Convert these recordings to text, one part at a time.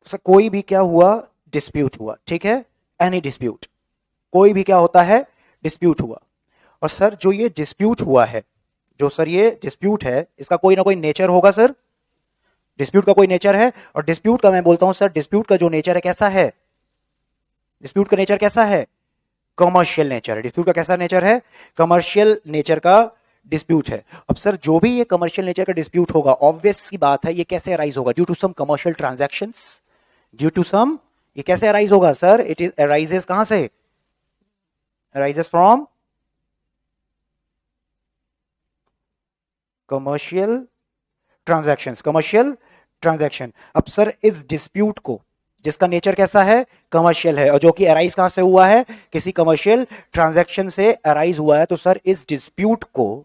Sir कोई भी क्या हुआ, डिस्प्यूट हुआ, ठीक है, एनी डिस्प्यूट, कोई भी क्या होता है, डिस्प्यूट हुआ। और सर जो ये डिस्प्यूट हुआ है, जो सर ये डिस्प्यूट है, इसका कोई ना कोई नेचर होगा सर, डिस्प्यूट का कोई नेचर है। और डिस्प्यूट का मैं बोलता हूं सर, डिस्प्यूट का जो नेचर है कैसा है, डिस्प्यूट का नेचर कैसा है, कमर्शियल नेचर है। डिस्प्यूट का कैसा नेचर है, कमर्शियल नेचर का डिस्प्यूट है। अब सर जो भी ये कमर्शियल नेचर का डिस्प्यूट होगा, ऑब्वियस की बात है, ये कैसे अराइज होगा, due to some commercial transactions, due to some, ये कैसे अराइज होगा सर, इट इज अराइजेस कहां से, arises from commercial transactions, commercial transaction. अब सर इस डिस्प्यूट को, जिसका नेचर कैसा है, कमर्शियल है, और जो कि अराइज कहां से हुआ है, किसी कमर्शियल ट्रांजैक्शन से अराइज हुआ है, तो सर इस डिस्प्यूट को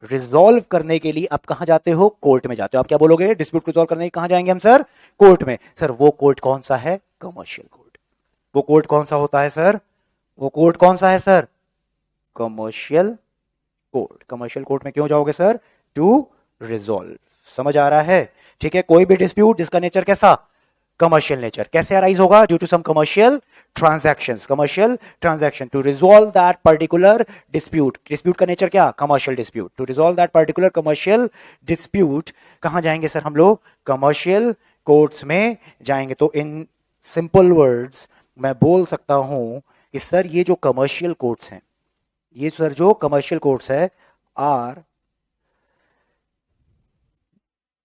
रिजॉल्व करने के लिए आप कहां जाते हो, कोर्ट में जाते हो। आप क्या बोलोगे, डिस्प्यूट को रिजॉल्व करने के लिए कहां जाएंगे हम सर, कोर्ट में। सर वो कोर्ट कौन सा है, कमर्शियल कोर्ट। वो कोर्ट कौन सा होता है सर, वो कोर्ट कौन सा है sir, commercial court. Commercial court में क्यों जाओगे सर, टू रिजॉल्व। समझ आ रहा है, ठीक है। कोई भी डिस्प्यूट जिसका नेचर कैसा, कमर्शियल नेचर, कैसे अराइज होगा, due to some commercial transactions, commercial transaction, to resolve that particular dispute. Dispute का नेचर क्या, commercial dispute. To resolve that particular commercial dispute, कहां जाएंगे सर हम लोग, कमर्शियल कोर्ट्स में जाएंगे। तो इन सिंपल वर्ड्स मैं बोल सकता हूं कि सर ये जो कमर्शियल कोर्ट्स हैं, ये सर जो कमर्शियल कोर्ट्स है, आर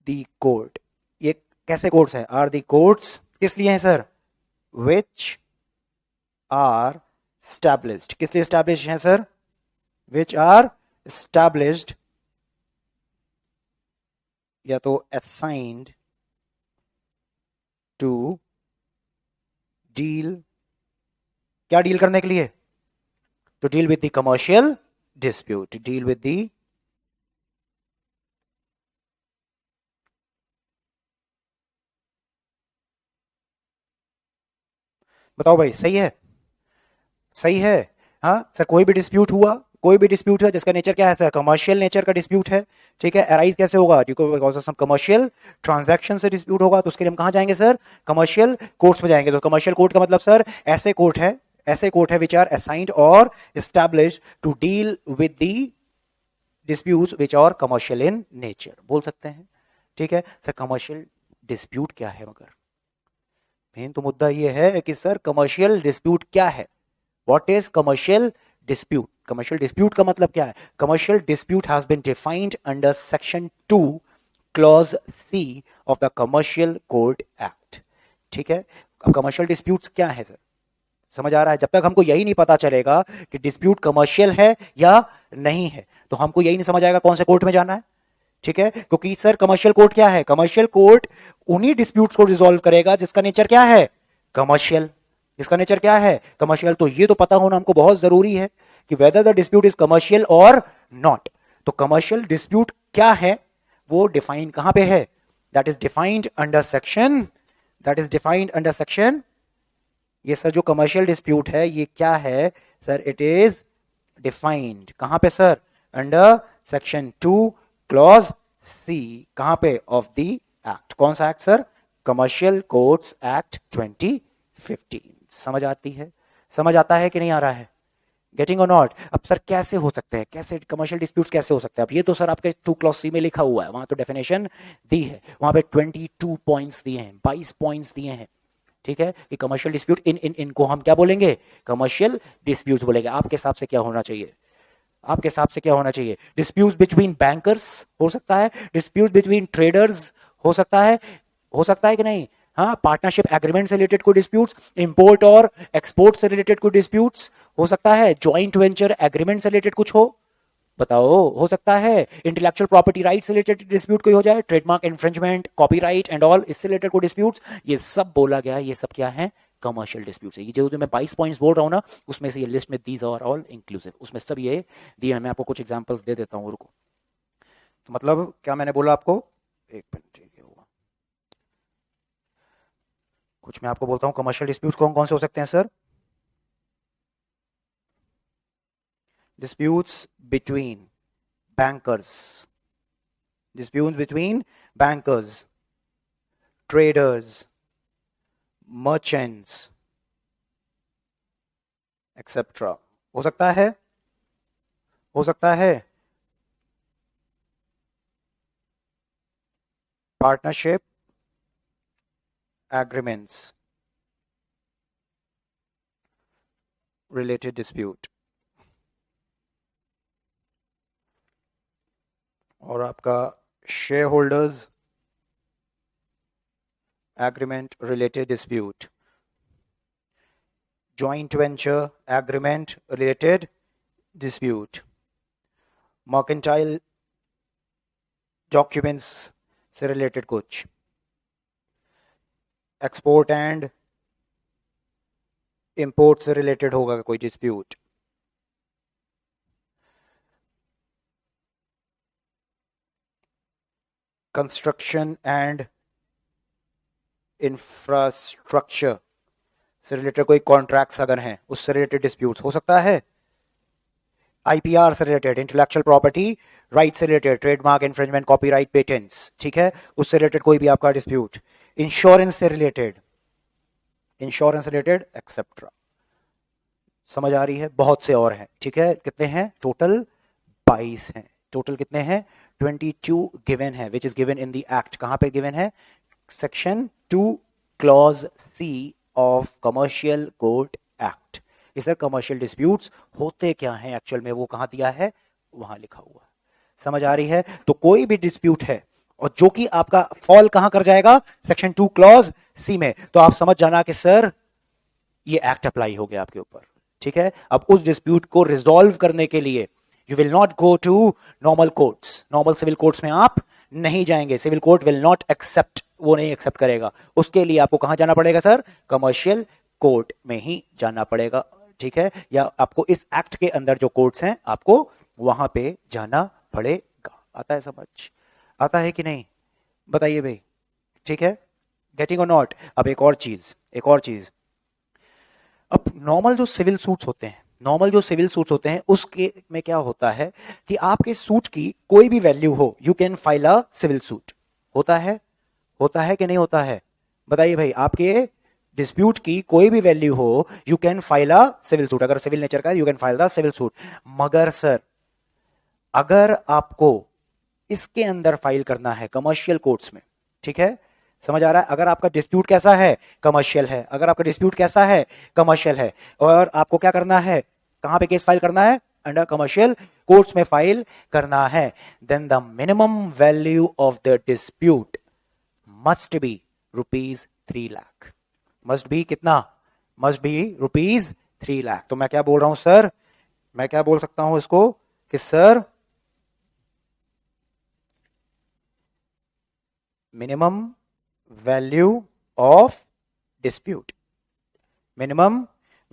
दी कोर्ट, ये कैसे कोर्ट्स हैं, आर दी कोर्ट्स किस लिए हैं सर, विच आर स्टैब्लिश्ड, किस लिए स्टैब्लिश्ड हैं सर, विच आर स्टैब्लिश्ड या तो असाइंड टू डील, क्या डील करने के लिए, to deal with the commercial dispute, to deal with the बताओ भाई, सही है, सही है। हाँ सर, कोई भी डिस्प्यूट हुआ, कोई भी डिस्प्यूट है जिसका नेचर क्या है सर, कमर्शियल नेचर का डिस्प्यूट है, ठीक है। अराइज कैसे होगा, because of some commercial transaction से डिस्प्यूट होगा, तो उसके लिए हम कहां जाएंगे सर, कमर्शियल कोर्ट्स में जाएंगे। तो कमर्शियल कोर्ट का मतलब सर ऐसे कोर्ट है, ऐसे कोर्ट है विच आर असाइंड और established to deal with the disputes which are commercial in nature, बोल सकते हैं, ठीक है सर। कमर्शियल डिस्प्यूट क्या है, मगर मेन तो मुद्दा ये है कि सर कमर्शियल डिस्प्यूट क्या है, what is commercial dispute. Commercial dispute का मतलब क्या है, commercial dispute has been defined under section 2 clause C of the commercial code act, ठीक है। अब कमर्शियल डिस्प्यूट्स क्या है सर, समझ आ रहा है। जब तक हमको यही नहीं पता चलेगा कि डिस्प्यूट कमर्शियल है या नहीं है, तो हमको यही नहीं समझ आएगा कौन से कोर्ट में जाना है, ठीक है। क्योंकि सर कमर्शियल कोर्ट क्या है, कमर्शियल कोर्ट उन्हीं डिस्प्यूट्स को रिजॉल्व करेगा जिसका नेचर क्या है, कमर्शियल, जिसका नेचर क्या है, कमर्शियल। तो ये तो पता होना हमको बहुत जरूरी है कि whether the dispute is commercial और नॉट। तो कमर्शियल डिस्प्यूट क्या है, वो डिफाइन कहां पे है, that is defined under section, that is defined under section, ये सर जो कमर्शियल डिस्प्यूट है ये क्या है सर, इट इज डिफाइंड कहां पे sir, under section 2 clause C, कहां पे, ऑफ द एक्ट। कौन सा act sir, commercial courts act 2015। समझ आती है, समझ आता है कि नहीं आ रहा है, गेटिंग और नॉट। अब सर कैसे हो सकते हैं, कैसे कमर्शियल डिस्प्यूट्स कैसे हो सकते हैं, अब ये तो सर आपके 2 क्लॉज सी में लिखा हुआ है, वहां तो डेफिनेशन दी है, वहां पे 22 पॉइंट्स दिए हैं, 22 पॉइंट्स दिए हैं, ठीक है। कि कमर्शियल डिस्प्यूट इनको हम क्या बोलेंगे, कमर्शियल डिस्प्यूट्स बोलेंगे। आपके हिसाब से क्या होना चाहिए, आपके हिसाब से क्या होना चाहिए, डिस्प्यूट बिटवीन बैंकर्स हो सकता है, डिस्प्यूट बिटवीन ट्रेडर्स हो सकता है, हो सकता है कि नहीं, हाँ। पार्टनरशिप एग्रीमेंट से रिलेटेड कोई डिस्प्यूट्स, इंपोर्ट और एक्सपोर्ट से रिलेटेड कोई डिस्प्यूट्स हो सकता है, ज्वाइंट वेंचर एग्रीमेंट से रिलेटेड कुछ हो, बताओ, हो सकता है। इंटेलेक्चुअल प्रॉपर्टी राइट से रिलेटेड डिस्प्यूट कोई हो जाए, trademark infringement, copyright and all, इससे रिलेटेड कोई डिस्प्यूट्स, ये सब बोला गया है, ये सब क्या है, कमर्शियल डिस्प्यूट्स है। ये जो मैं 22 पॉइंट्स बोल रहा हूं ना, उसमें से ये लिस्ट में दीज आर ऑल इंक्लूसिव, उसमें सब ये दिए हैं। मैं आपको कुछ एग्जांपल्स दे देता हूं, रुको। तो मतलब क्या मैंने बोला आपको, एक मिनट, ठीक है, हुआ कुछ, मैं आपको बोलता हूं कमर्शियल डिस्प्यूट्स कौन कौन से हो सकते हैं sir, disputes between bankers, disputes between bankers, traders, merchants etcetera. हो सकता है, हो सकता है पार्टनरशिप एग्रीमेंट्स रिलेटेड डिस्प्यूट, और आपका share holders agreement related dispute, joint venture agreement related dispute, mercantile documents से रिलेटेड कुछ, एक्सपोर्ट एंड इंपोर्ट से रिलेटेड होगा कोई डिस्प्यूट, कंस्ट्रक्शन एंड इंफ्रास्ट्रक्चर से रिलेटेड कोई कॉन्ट्रैक्ट्स अगर हैं उससे रिलेटेड डिस्प्यूट्स हो सकता है, आईपीआर से रिलेटेड, इंटेलेक्चुअल प्रॉपर्टी राइट से related, trademark infringement, copyright, patents, ठीक है, उससे रिलेटेड कोई भी आपका डिस्प्यूट, इंश्योरेंस से रिलेटेड, इंश्योरेंस रिलेटेड एक्सेट्रा। समझ आ रही है? बहुत से और हैं, ठीक है, कितने हैं टोटल? 22 हैं टोटल। कितने हैं? 22 गिवन है, which is given in the act. कहां पे गिवन है? Section 2 clause C of commercial court act. ये सर कमर्शियल डिस्प्यूट्स होते क्या हैं एक्चुअल में, वो कहां दिया है? वहां लिखा हुआ है। समझ आ रही है? तो कोई भी डिस्प्यूट है और जो कि आपका फॉल कहां कर जाएगा? सेक्शन 2 क्लॉज सी में, तो आप समझ जाना कि सर ये एक्ट अप्लाई हो गया आपके ऊपर, ठीक है। अब उस डिस्प्यूट को रिजॉल्व करने के लिए you will not go to normal courts, normal civil courts में आप नहीं जाएंगे, civil court will not accept, वो नहीं एक्सेप्ट करेगा। उसके लिए आपको कहां जाना पड़ेगा सर? कमर्शियल कोर्ट में ही जाना पड़ेगा, ठीक है, या आपको इस एक्ट के अंदर जो कोर्ट्स हैं आपको वहां पे जाना पड़ेगा। आता है समझ? आता है कि नहीं? बताइए भाई, ठीक है, गेटिंग और नॉट। अब एक और चीज, एक और चीज, अब नॉर्मल जो सिविल सूट्स होते हैं, नॉर्मल जो सिविल सूट्स होते हैं उसके में क्या होता है कि आपके सूट की कोई भी वैल्यू हो, you can file a civil suit. होता है? होता है कि नहीं होता है? बताइए भाई, आपके डिस्प्यूट की कोई भी वैल्यू हो, you can file a civil suit. अगर सिविल नेचर का है, you can file the civil suit. मगर सर अगर आपको इसके अंदर फाइल करना है कमर्शियल कोर्ट्स में, ठीक है, समझ आ रहा है? अगर आपका डिस्प्यूट कैसा है? कमर्शियल है। अगर आपका डिस्प्यूट कैसा है? कमर्शियल है। और आपको क्या करना है? कहां पे केस फाइल करना है? अंडर कमर्शियल कोर्ट्स में फाइल करना है। Then the minimum value of the dispute must be ₹3 lakh. Must be कितना? Must be ₹3 lakh. तो मैं क्या बोल रहा हूं सर? मैं क्या बोल सकता हूं इसको कि sir minimum value of dispute, minimum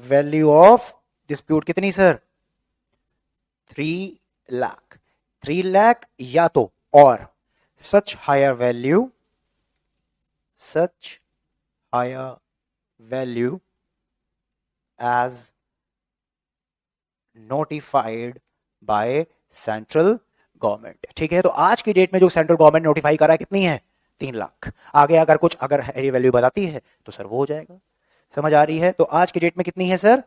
value of dispute कितनी सर? 3 लाख। 3 लाख या तो और such higher value, such higher value as notified by central government, ठीक है। तो आज की डेट में जो सेंट्रल गवर्नमेंट नोटिफाई कर रहा है कितनी है? 3 लाख। आगे अगर कुछ अगर हैवी वैल्यू बताती है तो सर वो हो जाएगा। समझ आ रही है? तो आज की डेट में कितनी है सर?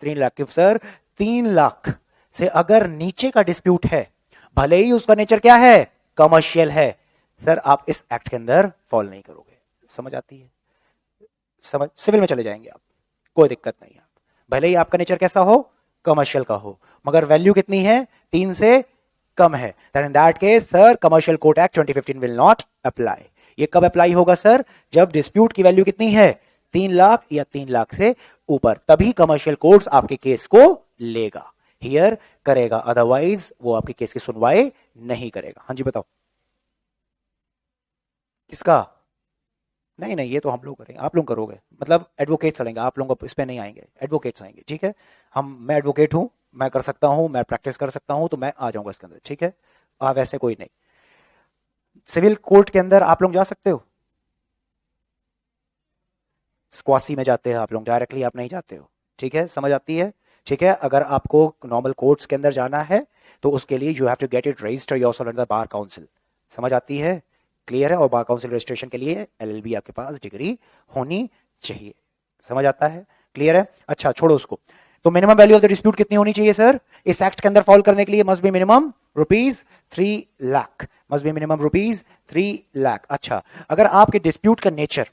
3 लाख। सर 3 लाख से अगर नीचे का डिस्प्यूट है, भले ही उसका नेचर क्या है? कमर्शियल है, सर आप इस एक्ट के अंदर फॉल नहीं करोगे। समझ आती है? समझ, सिविल में चले जाएंगे आप, कोई दिक्कत नहीं है। भले ही आपका नेचर कैसा हो? कमर्शियल का हो, मगर वैल्यू कितनी है? 3 से कम है, then in that case sir commercial court act 2015 will not apply. ये कब अप्लाई होगा सर? जब डिस्प्यूट की वैल्यू कितनी है? 3 लाख या 3 लाख से ऊपर, तभी कमर्शियल कोर्ट्स आपके केस को लेगा, हियर करेगा, अदरवाइज वो आपके केस की सुनवाई नहीं करेगा। हाँ जी बताओ। किसका? नहीं नहीं, ये तो हम लोग करेंगे, आप लोग करोगे, मतलब एडवोकेट्स चलेंगे, आप लोग इस पे नहीं आएंगे, एडवोकेट्स आएंगे, ठीक है। मैं एडवोकेट हूं, मैं कर सकता हूं, मैं प्रैक्टिस कर सकता हूं, तो मैं आ जाऊंगा इसके अंदर, ठीक है। वैसे कोई नहीं। सिविल कोर्ट के अंदर आप लोग जा सकते हो, स्क्वासी में जाते हैं आप लोग, डायरेक्टली आप नहीं जाते हो, ठीक है, समझ आती है? ठीक है, अगर आपको नॉर्मल कोर्ट्स के अंदर जाना है तो उसके लिए you have to get it register yourself under the bar council. समझ आती है? क्लियर है? और बार काउंसिल रजिस्ट्रेशन के लिए एलएलबी आपके पास डिग्री होनी चाहिए। समझ आता है? क्लियर है? अच्छा छोड़ो उसको। तो minimum value of the dispute कितनी होनी चाहिए सर इस एक्ट के अंदर फॉल करने के लिए? Must be minimum ₹3 lakh, must B minimum ₹3 lakh. अच्छा, अगर आपके डिस्प्यूट का नेचर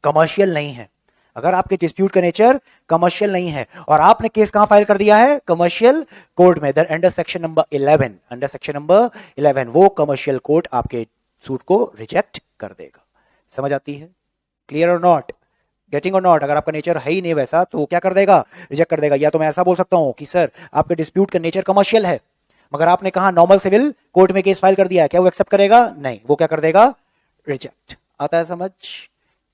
कमर्शियल नहीं है, अगर आपके डिस्प्यूट का नेचर कमर्शियल नहीं है और आपने केस कहां फाइल कर दिया है? कमर्शियल कोर्ट में, under section number 11, under section number 11 वो कमर्शियल कोर्ट आपके सूट को रिजेक्ट कर देगा। समझ आती है? क्लियर और नॉट? गेटिंग और नॉट? अगर आपका नेचर है ही नहीं वैसा तो वो क्या कर देगा? रिजेक्ट कर देगा। या तो मैं ऐसा बोल सकता हूं कि सर आपके डिस्प्यूट का नेचर कमर्शियल है, मगर आपने कहा नॉर्मल सिविल कोर्ट में केस फाइल कर दिया है, क्या वो एक्सेप्ट करेगा? नहीं, वो क्या कर देगा? रिजेक्ट। आता है समझ?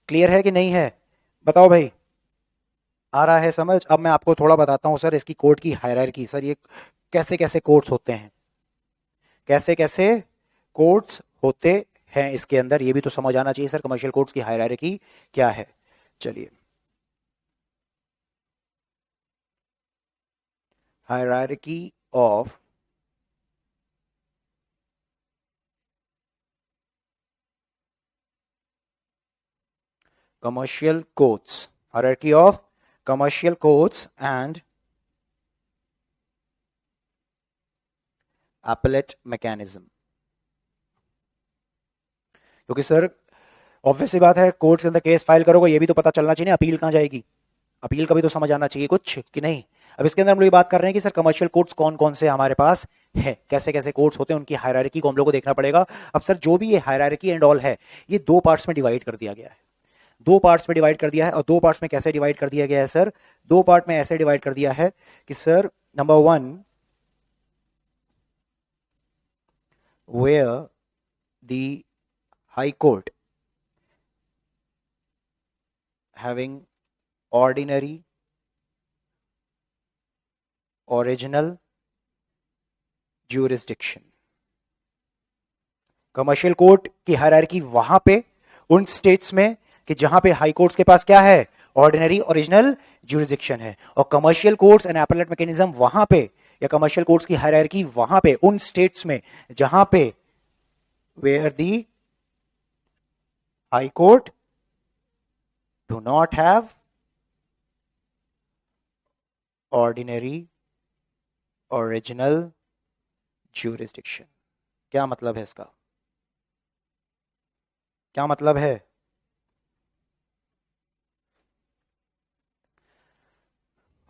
क्लियर है कि नहीं है? बताओ भाई, आ रहा है समझ? अब मैं आपको थोड़ा बताता हूं सर इसकी कोर्ट की हायरार्की। सर ये कैसे कैसे कोर्ट्स होते हैं, कैसे कैसे कोर्ट्स होते हैं इसके अंदर, ये भी तो समझ आना चाहिए सर। कमर्शियल कोर्ट्स की हायरार्की क्या है? चलिए, hierarchy of commercial courts, hierarchy of commercial courts and appellate mechanism। क्योंकि सर ऑब्वियस सी बात है, कोर्ट के अंदर केस फाइल करोगे ये भी तो पता चलना चाहिए ना अपील कहां जाएगी, अपील का भी तो समझ आना चाहिए कुछ कि नहीं। अब इसके अंदर हम लोग बात कर रहे हैं कि सर कमर्शियल कोर्ट्स कौन कौन से हमारे पास है, कैसे कैसे कोर्ट्स होते हैं, उनकी हायरार्की को हम लोग को देखना पड़ेगा। अब सर जो भी ये हायरार्की एंड ऑल है, ये दो पार्ट्स में डिवाइड कर दिया गया है, दो पार्ट्स में डिवाइड कर दिया है। और दो पार्ट्स में कैसे डिवाइड कर दिया गया है सर? दो पार्ट में ऐसे डिवाइड कर दिया है कि sir number 1, where the high court having ordinary original jurisdiction। Commercial court की हायरार्की वहां पे उन स्टेट्स में कि जहां पे हाई कोर्ट्स के पास क्या है? ऑर्डिनरी ओरिजिनल ज्यूरिसडिक्शन है। और commercial courts and appellate mechanism वहां पे, या कमर्शियल कोर्ट्स की हायरार्की वहां पे उन स्टेट्स में जहां पे where the high court do not have ordinary original jurisdiction. क्या मतलब है इसका? क्या मतलब है?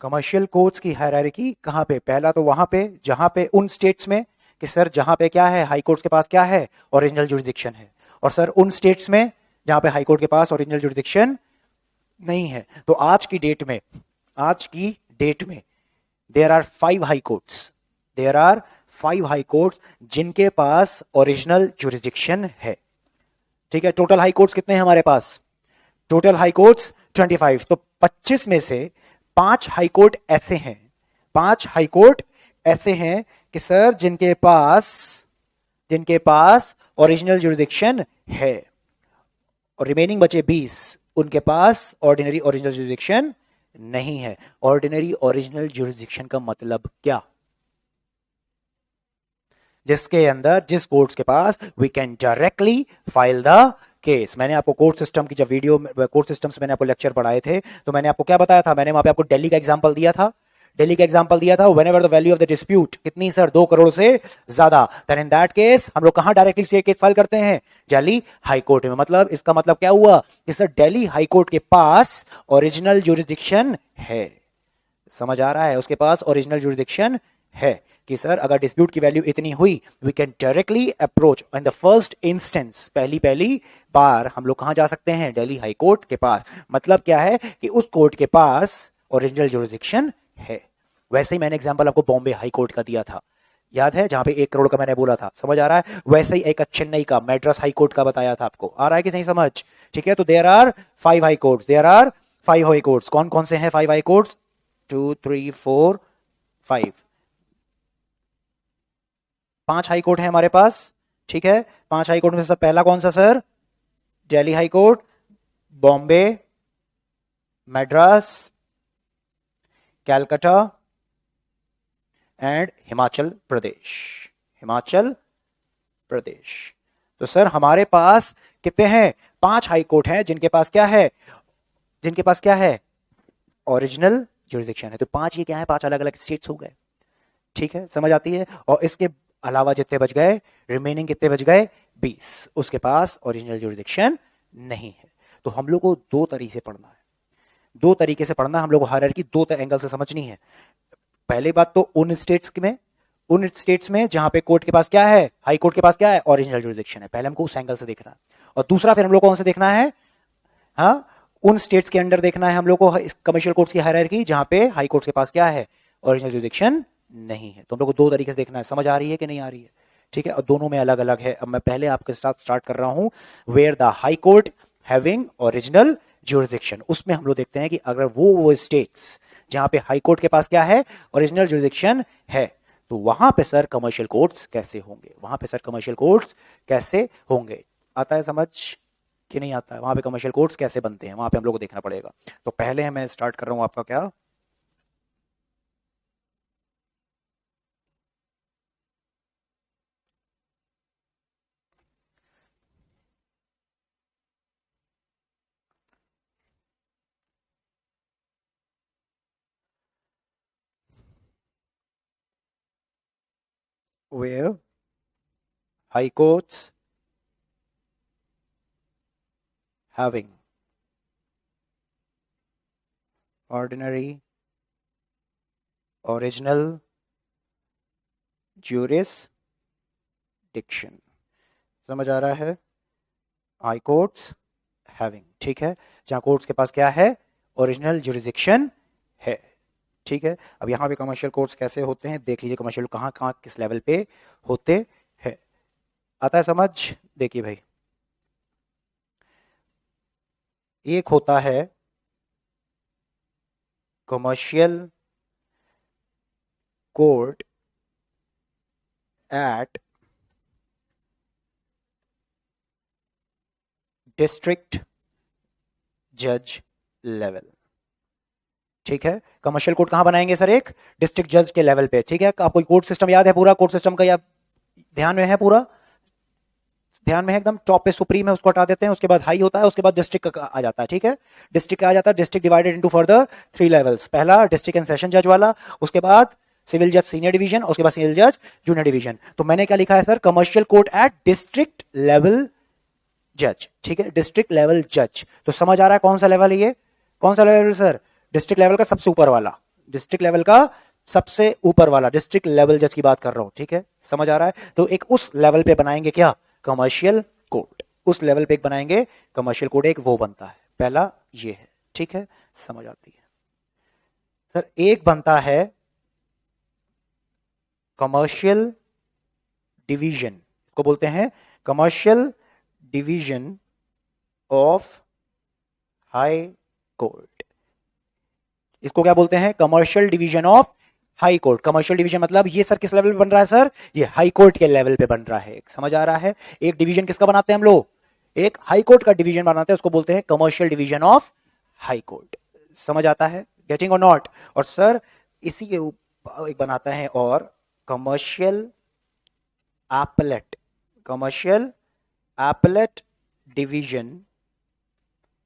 कमर्शियल कोर्ट्स की हायरार्की कहां पे? पहला तो वहां पे जहां पे उन स्टेट्स में कि सर जहां पे क्या है? हाई कोर्ट्स के पास क्या है? ओरिजिनल ज्यूरिसडिक्शन है। और सर उन स्टेट्स में जहां पे हाई कोर्ट के पास ओरिजिनल ज्यूरिसडिक्शन नहीं है। तो आज की डेट में, आज की डेट में there are 5 high courts, there are 5 high courts जिनके पास ओरिजिनल ज्यूरिसडिक्शन है। ठीक है, टोटल हाई कोर्ट्स कितने हैं हमारे पास? Total high courts 25। तो 25 में से 5 हाई कोर्ट ऐसे हैं, 5 हाई कोर्ट ऐसे हैं कि सर जिनके पास ओरिजिनल ज्यूरिसडिक्शन है। और रिमेनिंग बचे 20, उनके पास ऑर्डिनरी ओरिजिनल ज्यूरिसडिक्शन नहीं है। ऑर्डिनरी ओरिजिनल ज्यूरिसडिक्शन का मतलब क्या? जिसके अंदर, जिस कोर्ट्स के पास we can directly file the case. मैंने आपको कोर्ट सिस्टम की जब वीडियो, कोर्ट सिस्टम से मैंने आपको लेक्चर पढ़ाए थे तो मैंने आपको क्या बताया था? मैंने वहां पे आपको दिल्ली का एग्जांपल दिया था, दिल्ली का एग्जांपल दिया था। Whenever the value of the dispute कितनी सर? 2 करोड़ से ज्यादा, देन इन दैट केस हम लोग कहां डायरेक्टली से केस फाइल करते हैं? दिल्ली हाई कोर्ट में। मतलब इसका मतलब क्या हुआ कि सर दिल्ली हाई कोर्ट के पास ओरिजिनल ज्यूरिसडिक्शन है। समझ आ रहा है? उसके पास ओरिजिनल ज्यूरिसडिक्शन है कि सर अगर डिस्प्यूट की वैल्यू इतनी हुई, we can directly approach in the first instance, पहली बार हम लोग कहां जा सकते हैं? दिल्ली हाई कोर्ट के पास। मतलब क्या है कि उस कोर्ट के पास ओरिजिनल ज्यूरिसडिक्शन है। वैसे ही मैंने एग्जांपल आपको बॉम्बे हाई कोर्ट का दिया था, याद है? जहां पे 1 करोड़ का मैंने बोला था। समझ आ रहा है? वैसे ही एक चेन्नई का मैड्रास हाई कोर्ट का बताया था आपको। आ रहा है कि नहीं समझ? ठीक है, तो there are 5 high courts, there are 5 high courts. कौन कौन से हैं 5 हाई कोर्ट्स? 2 3 4 5, 5 हाई कोर्ट है हमारे पास। ठीक है, 5 हाई कोर्ट में से पहला कौन सा sir? Delhi high court, Bombay, Madras, Calcutta and Himachal Pradesh, Himachal Pradesh. तो सर हमारे पास कितने हैं? 5 हाई कोर्ट हैं जिनके पास क्या है? जिनके पास क्या है, ओरिजिनल जुरिसडिक्शन है। तो 5 ये क्या है, 5 अलग अलग स्टेट्स हो गए। ठीक है, समझ आती है। और इसके अलावा जितने बच गए, रिमेनिंग कितने बच गए, 20, उसके पास ओरिजिनल जुरिसडिक्शन नहीं है। तो हम लोग को दो तरीके से पढ़ना है, दो तरीके से पढ़ना, हम लोग को हायरार्की दो एंगल से समझनी है। पहली बात तो उन स्टेट्स में जहां पे कोर्ट के पास क्या है, हाई कोर्ट के पास क्या है, ओरिजिनल जुरिसडिक्शन है, पहले हमको उस एंगल से देखना है। और दूसरा फिर हम लोग को कौन से देखना है, हाँ, उन स्टेट्स के अंडर देखना है हम लोग को कमर्शियल कोर्ट्स की हायरार्की जहां पे हाई कोर्ट के पास क्या है, ओरिजिनल जुरिसडिक्शन नहीं है। तो हम लोग को दो तरीके से देखना है, समझ आ रही है कि नहीं आ रही है? ठीक है, और दोनों में अलग अलग है। अब मैं पहले आपके साथ स्टार्ट कर रहा हूं, where the high court having original jurisdiction. उसमें हम लोग देखते हैं कि अगर वो स्टेट्स जहां पे हाई कोर्ट के पास क्या है, ओरिजिनल जुरिसडिक्शन है, तो वहां पे सर कमर्शियल कोर्ट्स कैसे होंगे, वहां पे सर कमर्शियल कोर्ट्स कैसे होंगे। आता है समझ कि नहीं आता है? वहां पे कमर्शियल कोर्ट्स कैसे बनते हैं, वहां पे हम लोग को देखना पड़ेगा। तो पहले मैं स्टार्ट कर रहा हूं आपका क्या, where high courts having ordinary original jurisdiction। समझ आ रहा है? हाई कोर्ट्स हैविंग, ठीक है, जहां कोर्ट्स के पास क्या है, ओरिजिनल जुरिसडिक्शन है। ठीक है, अब यहां पे कमर्शियल कोर्ट्स कैसे होते हैं देख लीजिए, कमर्शियल कहां कहां किस लेवल पे होते हैं। आता है समझ? देखिए भाई, एक होता है कमर्शियल कोर्ट एट डिस्ट्रिक्ट जज लेवल। ठीक है, कमर्शियल कोर्ट कहां बनाएंगे सर, एक डिस्ट्रिक्ट जज के लेवल पे। ठीक है, आपको कोर्ट सिस्टम याद है पूरा, कोर्ट सिस्टम का या ध्यान में है, पूरा ध्यान में है एकदम। टॉप पे सुप्रीम है, उसको हटा देते हैं, उसके बाद हाई होता है, उसके बाद डिस्ट्रिक्ट आ जाता है। ठीक है, डिस्ट्रिक्ट आ जाता है, district divided into further 3 levels. पहला डिस्ट्रिक्ट एंड सेशन जज वाला, उसके बाद सिविल जज सीनियर डिवीजन, उसके बाद सिविल जज जूनियर डिवीजन। तो मैंने क्या लिखा है sir, commercial court at district level जज। ठीक है, डिस्ट्रिक्ट लेवल जज। तो समझ आ रहा है कौन सा लेवल है ये, कौन सा लेवल सर, डिस्ट्रिक्ट लेवल का सबसे ऊपर वाला, डिस्ट्रिक्ट लेवल का सबसे ऊपर वाला डिस्ट्रिक्ट लेवल जज की बात कर रहा हूं। ठीक है, समझ आ रहा है? तो एक उस लेवल पे बनाएंगे क्या, कमर्शियल कोर्ट, उस लेवल पे एक बनाएंगे कमर्शियल कोर्ट, एक वो बनता है, पहला ये है। ठीक है, समझ आती है सर? एक बनता है कमर्शियल डिवीजन, को बोलते हैं commercial division of high court. इसको क्या बोलते हैं, commercial division of high court. Commercial division मतलब ये सर किस लेवल पे बन रहा है सर, ये हाई कोर्ट के लेवल पे बन रहा है। समझ आ रहा है? एक डिवीजन किसका बनाते हैं हम लोग, एक हाई कोर्ट का डिवीजन बनाते हैं, उसको बोलते हैं commercial division of high court. समझ आता है, गेटिंग और नॉट? और सर इसी के ऊपर एक बनाता है और commercial appellate, commercial appellate division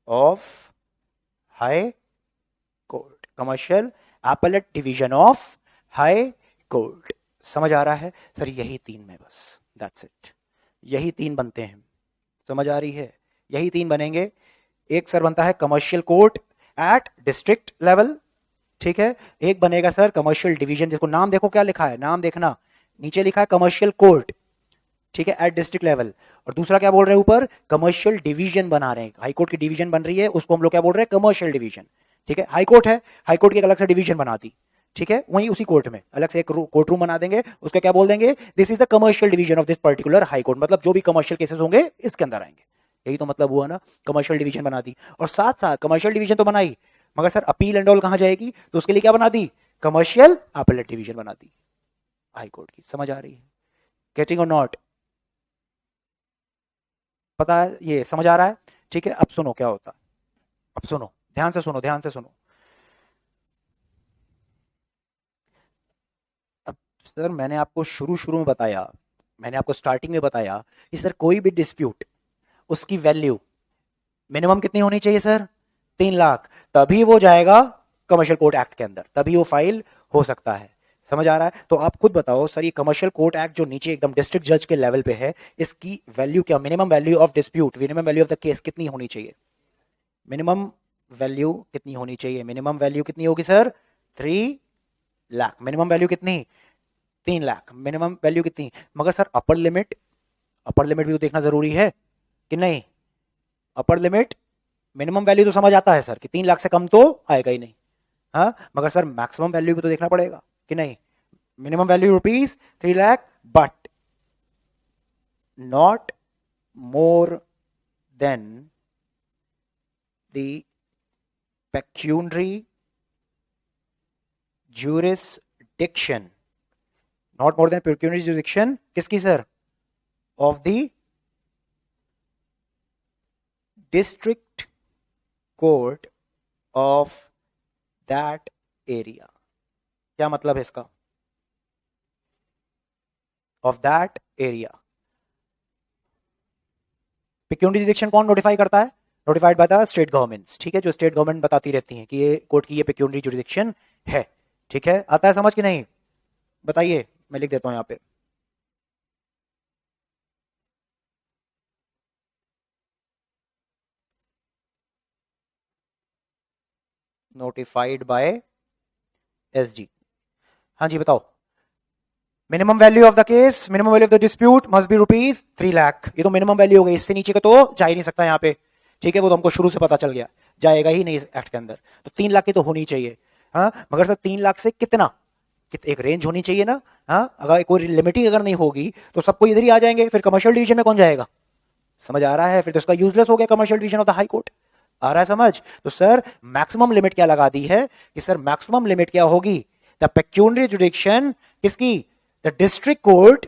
of high court, commercial appellate division of high court. समझ आ रहा है सर? यही 3 में बस, दैट्स इट, यही 3 बनते हैं। समझ आ रही है? यही 3 बनेंगे। एक सर बनता है commercial court at district level. ठीक है, एक बनेगा सर कमर्शियल डिवीजन, जिसको नाम देखो क्या लिखा है, नाम देखना, नीचे लिखा है कमर्शियल कोर्ट। ठीक है, एट डिस्ट्रिक्ट लेवल। और दूसरा क्या बोल रहे हैं ऊपर, कमर्शियल डिवीजन बना रहे हैं, हाई कोर्ट की डिवीजन बन रही है, उसको हम लोग क्या बोल रहे हैं, कमर्शियल डिवीजन। ठीक है, हाई कोर्ट है, हाई कोर्ट की एक अलग से डिवीजन बना दी। ठीक है, वहीं उसी कोर्ट में अलग से एक कोर्ट रूम बना देंगे, उसको क्या बोल देंगे, this is the commercial division of this particular high court. मतलब जो भी कमर्शियल केसेस होंगे इसके अंदर आएंगे, यही तो मतलब हुआ ना, कमर्शियल डिवीजन बना दी। और साथ साथ कमर्शियल डिवीजन तो बनाई, मगर सर अपील एंड ऑल कहां जाएगी, तो उसके लिए क्या बना दी, कमर्शियल अपीलेट डिवीजन बना दी हाई कोर्ट की। समझ आ रही है, गेटिंग और नॉट? पता है, ये समझ आ रहा है? ठीक है, अब सुनो क्या होता, अब सुनो, ध्यान से सुनो, ध्यान से सुनो। अब सर मैंने आपको शुरू शुरू में बताया, मैंने आपको स्टार्टिंग में बताया कि सर कोई भी डिस्प्यूट, उसकी वैल्यू मिनिमम कितनी होनी चाहिए सर, 3 लाख, तभी वो जाएगा कमर्शियल कोर्ट एक्ट के अंदर, तभी वो फाइल हो सकता है। समझ आ रहा है? तो आप खुद बताओ सर, ये कमर्शियल कोर्ट एक्ट जो नीचे एकदम डिस्ट्रिक्ट जज के लेवल पे है, इसकी वैल्यू क्या, minimum value of dispute, minimum value of the case कितनी होनी चाहिए? मिनिमम वैल्यू कितनी होनी चाहिए? मिनिमम वैल्यू कितनी होगी सर? 3 लाख। मिनिमम वैल्यू कितनी? 3 लाख। मिनिमम वैल्यू कितनी? मगर sir upper limit, upper limit भी तो देखना जरूरी है कि नहीं? अपर लिमिट, मिनिमम वैल्यू तो समझ आता है सर कि 3 लाख से कम तो आएगा ही नहीं, हाँ, मगर सर मैक्सिमम वैल्यू भी तो देखना पड़ेगा कि नहीं? Minimum value rupees 3 lakh, but not more than the pecuniary jurisdiction, not more than pecuniary jurisdiction किसकी sir? of the district court of that area। क्या मतलब है इसका? of that area। Pecuniary jurisdiction कौन नोटिफाई करता है? Notified by the state governments, ठीक है, जो स्टेट गवर्नमेंट बताती रहती है कि ये कोर्ट की ये पेक्यूनरी जुरिडिक्शन है, ठीक है। आता है समझ कि नहीं? बताइए, मैं लिख देता हूं यहां पे। Notified by SG. हाँ जी बताओ। Minimum value of the case, minimum value of the dispute must B rupees 3 lakh. ये तो मिनिमम वैल्यू हो गई, इससे नीचे का तो जा ही नहीं सकता यहाँ पे, ठीक है, वो तो हमको शुरू से पता चल गया, जाएगा ही नहीं इस एक्ट के अंदर। तो 3 लाख की तो होनी चाहिए, हाँ, मगर सर 3 लाख से कितना, एक रेंज होनी चाहिए ना, हाँ, अगर कोई लिमिटिंग अगर नहीं होगी तो सबको इधर ही आ जाएंगे, फिर कमर्शियल डिवीजन में कौन जाएगा? समझ आ रहा है? फिर तो इसका यूजलेस हो गया commercial division of the high court. आ रहा है समझ? तो सर मैक्सिमम लिमिट क्या लगा दी है कि सर मैक्सिमम लिमिट क्या होगी? द पेक्यूनरी जुरिडिक्शन किसकी? The district court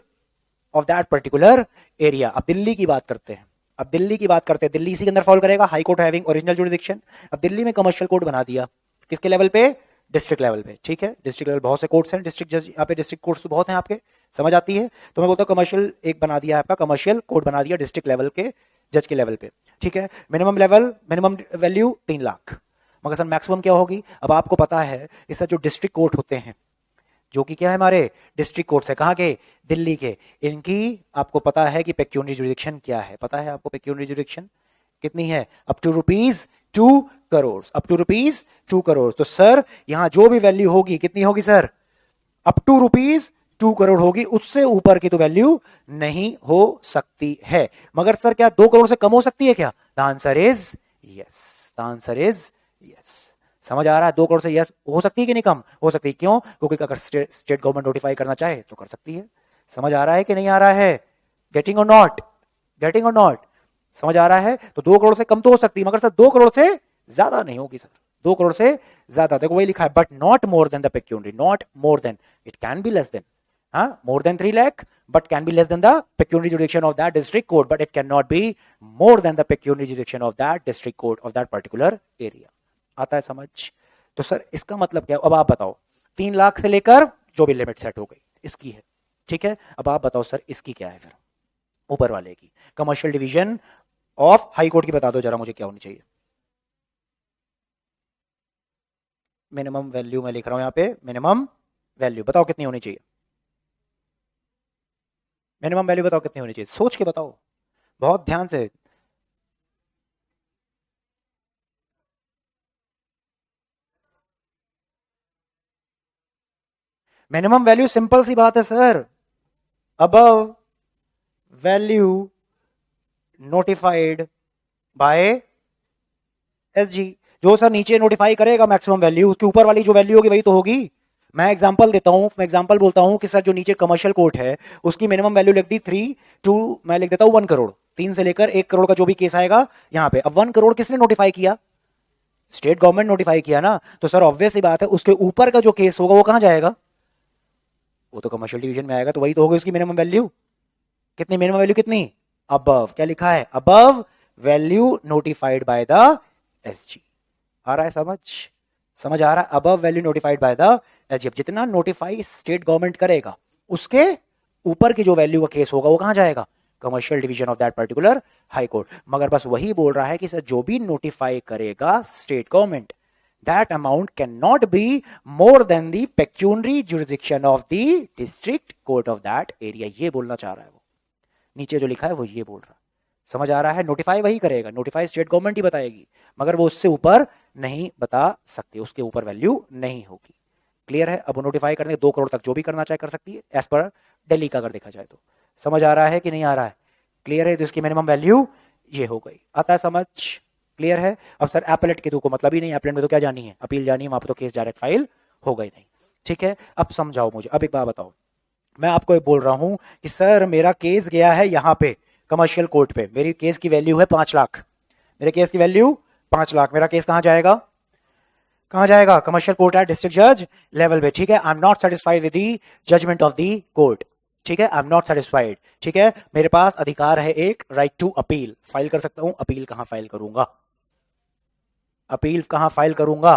of that particular area. अब दिल्ली की बात करते हैं, अब दिल्ली की बात करते हैं, दिल्ली इसी के अंदर फॉल करेगा, high court having original jurisdiction. अब दिल्ली में कमर्शियल कोर्ट बना दिया, किसके लेवल पे? डिस्ट्रिक्ट लेवल पे, ठीक है, डिस्ट्रिक्ट लेवल बहुत से कोर्ट्स हैं, डिस्ट्रिक्ट जज यहाँ पे डिस्ट्रिक्ट कोर्ट्स तो बहुत हैं आपके, समझ आती है? तो मैं बोलता हूँ कमर्शियल एक बना दिया आपका, कमर्शियल कोर्ट बना दिया डिस्ट्रिक्ट लेवल के जज के लेवल पे, ठीक है। Minimum level, minimum value 3 lakh, मगर सर मैक्सिमम क्या होगी? अब आपको पता है इससे जो डिस्ट्रिक्ट कोर्ट होते हैं, जो कि क्या है हमारे डिस्ट्रिक्ट कोर्ट है, कहाँ के? दिल्ली के, इनकी आपको पता है कि पेक्यूनरी जुरिडिक्शन क्या है? पता है आपको पेक्यूनरी जुरिडिक्शन कितनी है? Up to ₹2 crore, up to ₹2 crore. तो सर यहां जो भी वैल्यू होगी कितनी होगी सर? अप टू ₹2 करोड़ होगी, उससे ऊपर की तो वैल्यू नहीं हो सकती है। मगर सर क्या 2 करोड़ से कम हो सकती है क्या? The answer is yes, the answer is yes. समझ आ रहा है? 2 करोड़ से यस हो सकती है कि नहीं कम हो सकती? क्यों? क्योंकि अगर स्टेट गवर्नमेंट नोटिफाई करना चाहे तो कर सकती है। समझ आ रहा है कि नहीं आ रहा है? गेटिंग और नॉट, गेटिंग और नॉट, समझ आ रहा है? तो 2 करोड़ से कम तो हो सकती है, मगर सर 2 करोड़ से ज्यादा नहीं होगी सर, 2 करोड़ से ज्यादा। देखो वही लिखा है, but not more than the pecuniary, not more than, it can be less than, हाँ, more than 3 lakh, but can be less than the pecuniary jurisdiction of that district court, but it can not be more than the pecuniary jurisdiction of that district court of that particular area. आता है समझ? तो sir इसका मतलब क्या? अब आप बताओ, 3 लाख से लेकर जो भी लिमिट सेट हो गई इसकी है, ठीक है। अब आप बताओ सर इसकी क्या है? फिर ऊपर वाले की commercial division of high court की बता दो जरा मुझे, क्या होनी चाहिए? मिनिमम वैल्यू मैं लिख रहा हूं यहां पे, मिनिमम वैल्यू बताओ कितनी होनी चाहिए? मिनिमम वैल्यू बताओ कितनी होनी चाहिए, सोच के बताओ, बहुत ध्यान से। मिनिमम वैल्यू सिंपल सी बात है sir, above value notified bye SG. जो सर नीचे नोटिफाई करेगा मैक्सिमम वैल्यू, उसके ऊपर वाली जो वैल्यू होगी वही तो होगी। मैं एग्जांपल देता हूं, मैं एग्जांपल बोलता हूं कि सर जो नीचे कमर्शियल कोर्ट है उसकी मिनिमम वैल्यू लिख दी 3 टू, मैं लिख देता हूं 1 करोड़, 3 से लेकर 1 करोड़ का जो भी केस आएगा यहां पे। अब 1 करोड़ किसने नोटिफाई किया? स्टेट गवर्नमेंट नोटिफाई किया ना। तो सर ऑब्वियस ही बात है, उसके ऊपर का जो केस होगा वो कहां जाएगा? वो तो कमर्शियल डिवीजन में आएगा, तो वही तो होगी उसकी मिनिमम वैल्यू। कितनी मिनिमम वैल्यू? कितनी? अबव, क्या लिखा है? Above value notified by the SG. आ रहा है समझ? समझ आ रहा है? Above value notified by the SG. जितना नोटिफाई स्टेट गवर्नमेंट करेगा उसके ऊपर की जो वैल्यू का केस होगा वो कहां जाएगा? Commercial division of that particular high court. मगर बस वही बोल रहा है कि सर जो भी नोटिफाई करेगा state government, that amount cannot be more than the pecuniary jurisdiction of the district court of that area। ये बोलना चाह रहा है वो, नीचे जो लिखा है वो ये बोल रहा है। समझ आ रहा है? नोटिफाई वही करेगा, नोटिफाई स्टेट गवर्नमेंट ही बताएगी, मगर वो उससे ऊपर नहीं बता सकती, उसके ऊपर वैल्यू नहीं होगी। क्लियर है? अब वो नोटिफाई करने 2 करोड़ तक जो भी करना चाहे कर सकती है, एज पर दिल्ली का अगर देखा जाए तो। समझ आ रहा है कि नहीं आ रहा है? क्लियर है? तो इसकी मिनिमम वैल्यू ये हो गई। आता है समझ? क्लियर है? अब सर एपेलेट के को मतलब ही नहीं, एपेलेट में तो क्या जानी है, अपील जानी है, वहां पर तो केस डायरेक्ट फाइल हो गई नहीं। ठीक है, अब समझाओ मुझे। अब एक बात बताओ, मैं आपको ये बोल रहा हूं कि सर मेरा केस गया है यहां पे कमर्शियल कोर्ट पे, मेरी केस की वैल्यू है 5 लाख, मेरे केस की वैल्यू 5 लाख, मेरा केस कहां जाएगा? कहां जाएगा? कमर्शियल कोर्ट है, डिस्ट्रिक्ट जज लेवल पे। ठीक है, I am not satisfied with the judgement of the court. ठीक है, आई एम नॉट सेटिस्फाइड। ठीक है, मेरे पास अधिकार है एक, राइट टू अपील, फाइल कर सकता हूं। अपील कहां फाइल करूंगा? अपील कहां फाइल करूंगा?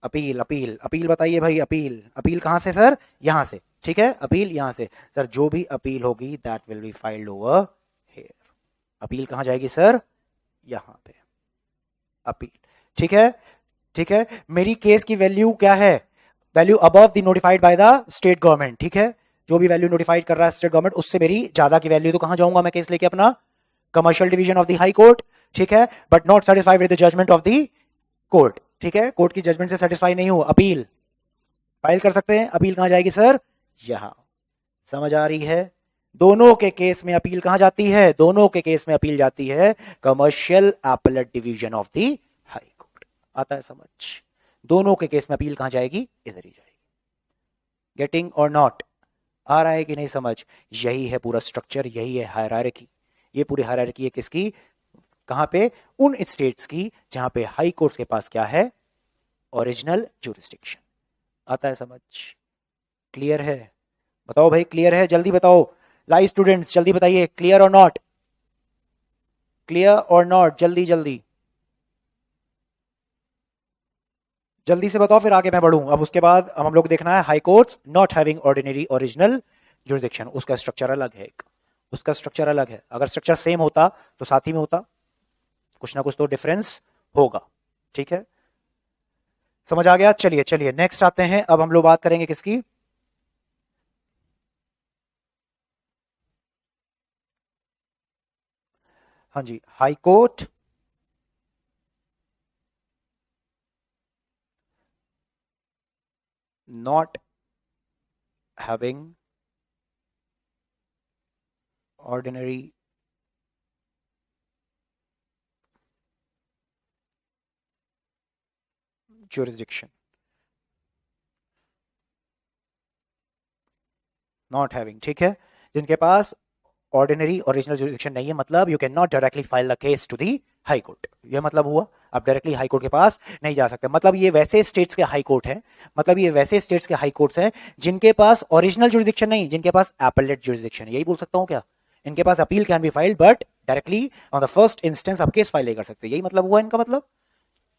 अपील अपील अपील बताइए भाई, अपील अपील कहां से सर? यहां से। ठीक है, अपील यहां से। सर जो भी अपील होगी that will be filed over here. Appeal कहां जाएगी सर? यहां पे अपील। ठीक है, ठीक है, मेरी केस की वैल्यू क्या है? Value above the notified by the state government. ठीक है, जो भी वैल्यू नोटिफाइड कर रहा है स्टेट गवर्नमेंट, उससे मेरी ज्यादा की वैल्यू, तो कहां जाऊंगा मैं केस लेके? अपना commercial division of the high court. ठीक है, but not satisfied with the judgement of the court. ठीक है, कोर्ट की जजमेंट से सेटिस्फाई नहीं हो, अपील फाइल कर सकते हैं। अपील कहां जाएगी सर? यहां। समझ आ रही है? दोनों के केस में अपील कहां जाती है? दोनों के केस में अपील जाती है commercial appellate division of the high court. आता है समझ? दोनों के केस में अपील कहां जाएगी? इधर ही जाएगी। गेटिंग और नॉट? आ रहा है कि नहीं समझ? यही है पूरा स्ट्रक्चर, यही है हायरार्की। ये पूरी हायरार्की है किसकी? कहां पे? उन स्टेट्स की जहां पे हाई कोर्ट्स के पास क्या है? Original jurisdiction. आता है समझ? क्लियर है? बताओ भाई, क्लियर है? जल्दी बताओ, लाइव स्टूडेंट्स जल्दी बताइए, क्लियर और नॉट? क्लियर और नॉट? जल्दी जल्दी जल्दी से बताओ, फिर आगे मैं बढ़ूं। अब उसके बाद हम लोग देखना है high courts not having ordinary original jurisdiction. उसका स्ट्रक्चर अलग है, उसका स्ट्रक्चर अलग है। अगर स्ट्रक्चर सेम होता तो साथ ही में होता, कुछ ना कुछ तो डिफरेंस होगा। ठीक है, समझ आ गया? चलिए चलिए नेक्स्ट आते हैं। अब हम लोग बात करेंगे किसकी? हाँ जी, high court not having ordinary jurisdiction, not having. ठीक है, जिनके पास ऑर्डिनरी ओरिजिनल जुरिडिक्शन नहीं है, मतलब you can not directly file the case to the high court. ये मतलब हुआ आप डायरेक्टली हाई कोर्ट के पास नहीं जा सकते। मतलब ये वैसे स्टेट्स के हाई कोर्ट हैं, मतलब ये वैसे स्टेट्स के हाई कोर्ट्स हैं जिनके पास ओरिजिनल जुरिडिक्शन नहीं, जिनके पास एपेलेट जुरिडिक्शन है। यही बोल सकता हूं क्या? इनके पास appeal can be filed but directly on the first instance आप केस फाइल नहीं कर सकते। यही मतलब हुआ इनका मतलब।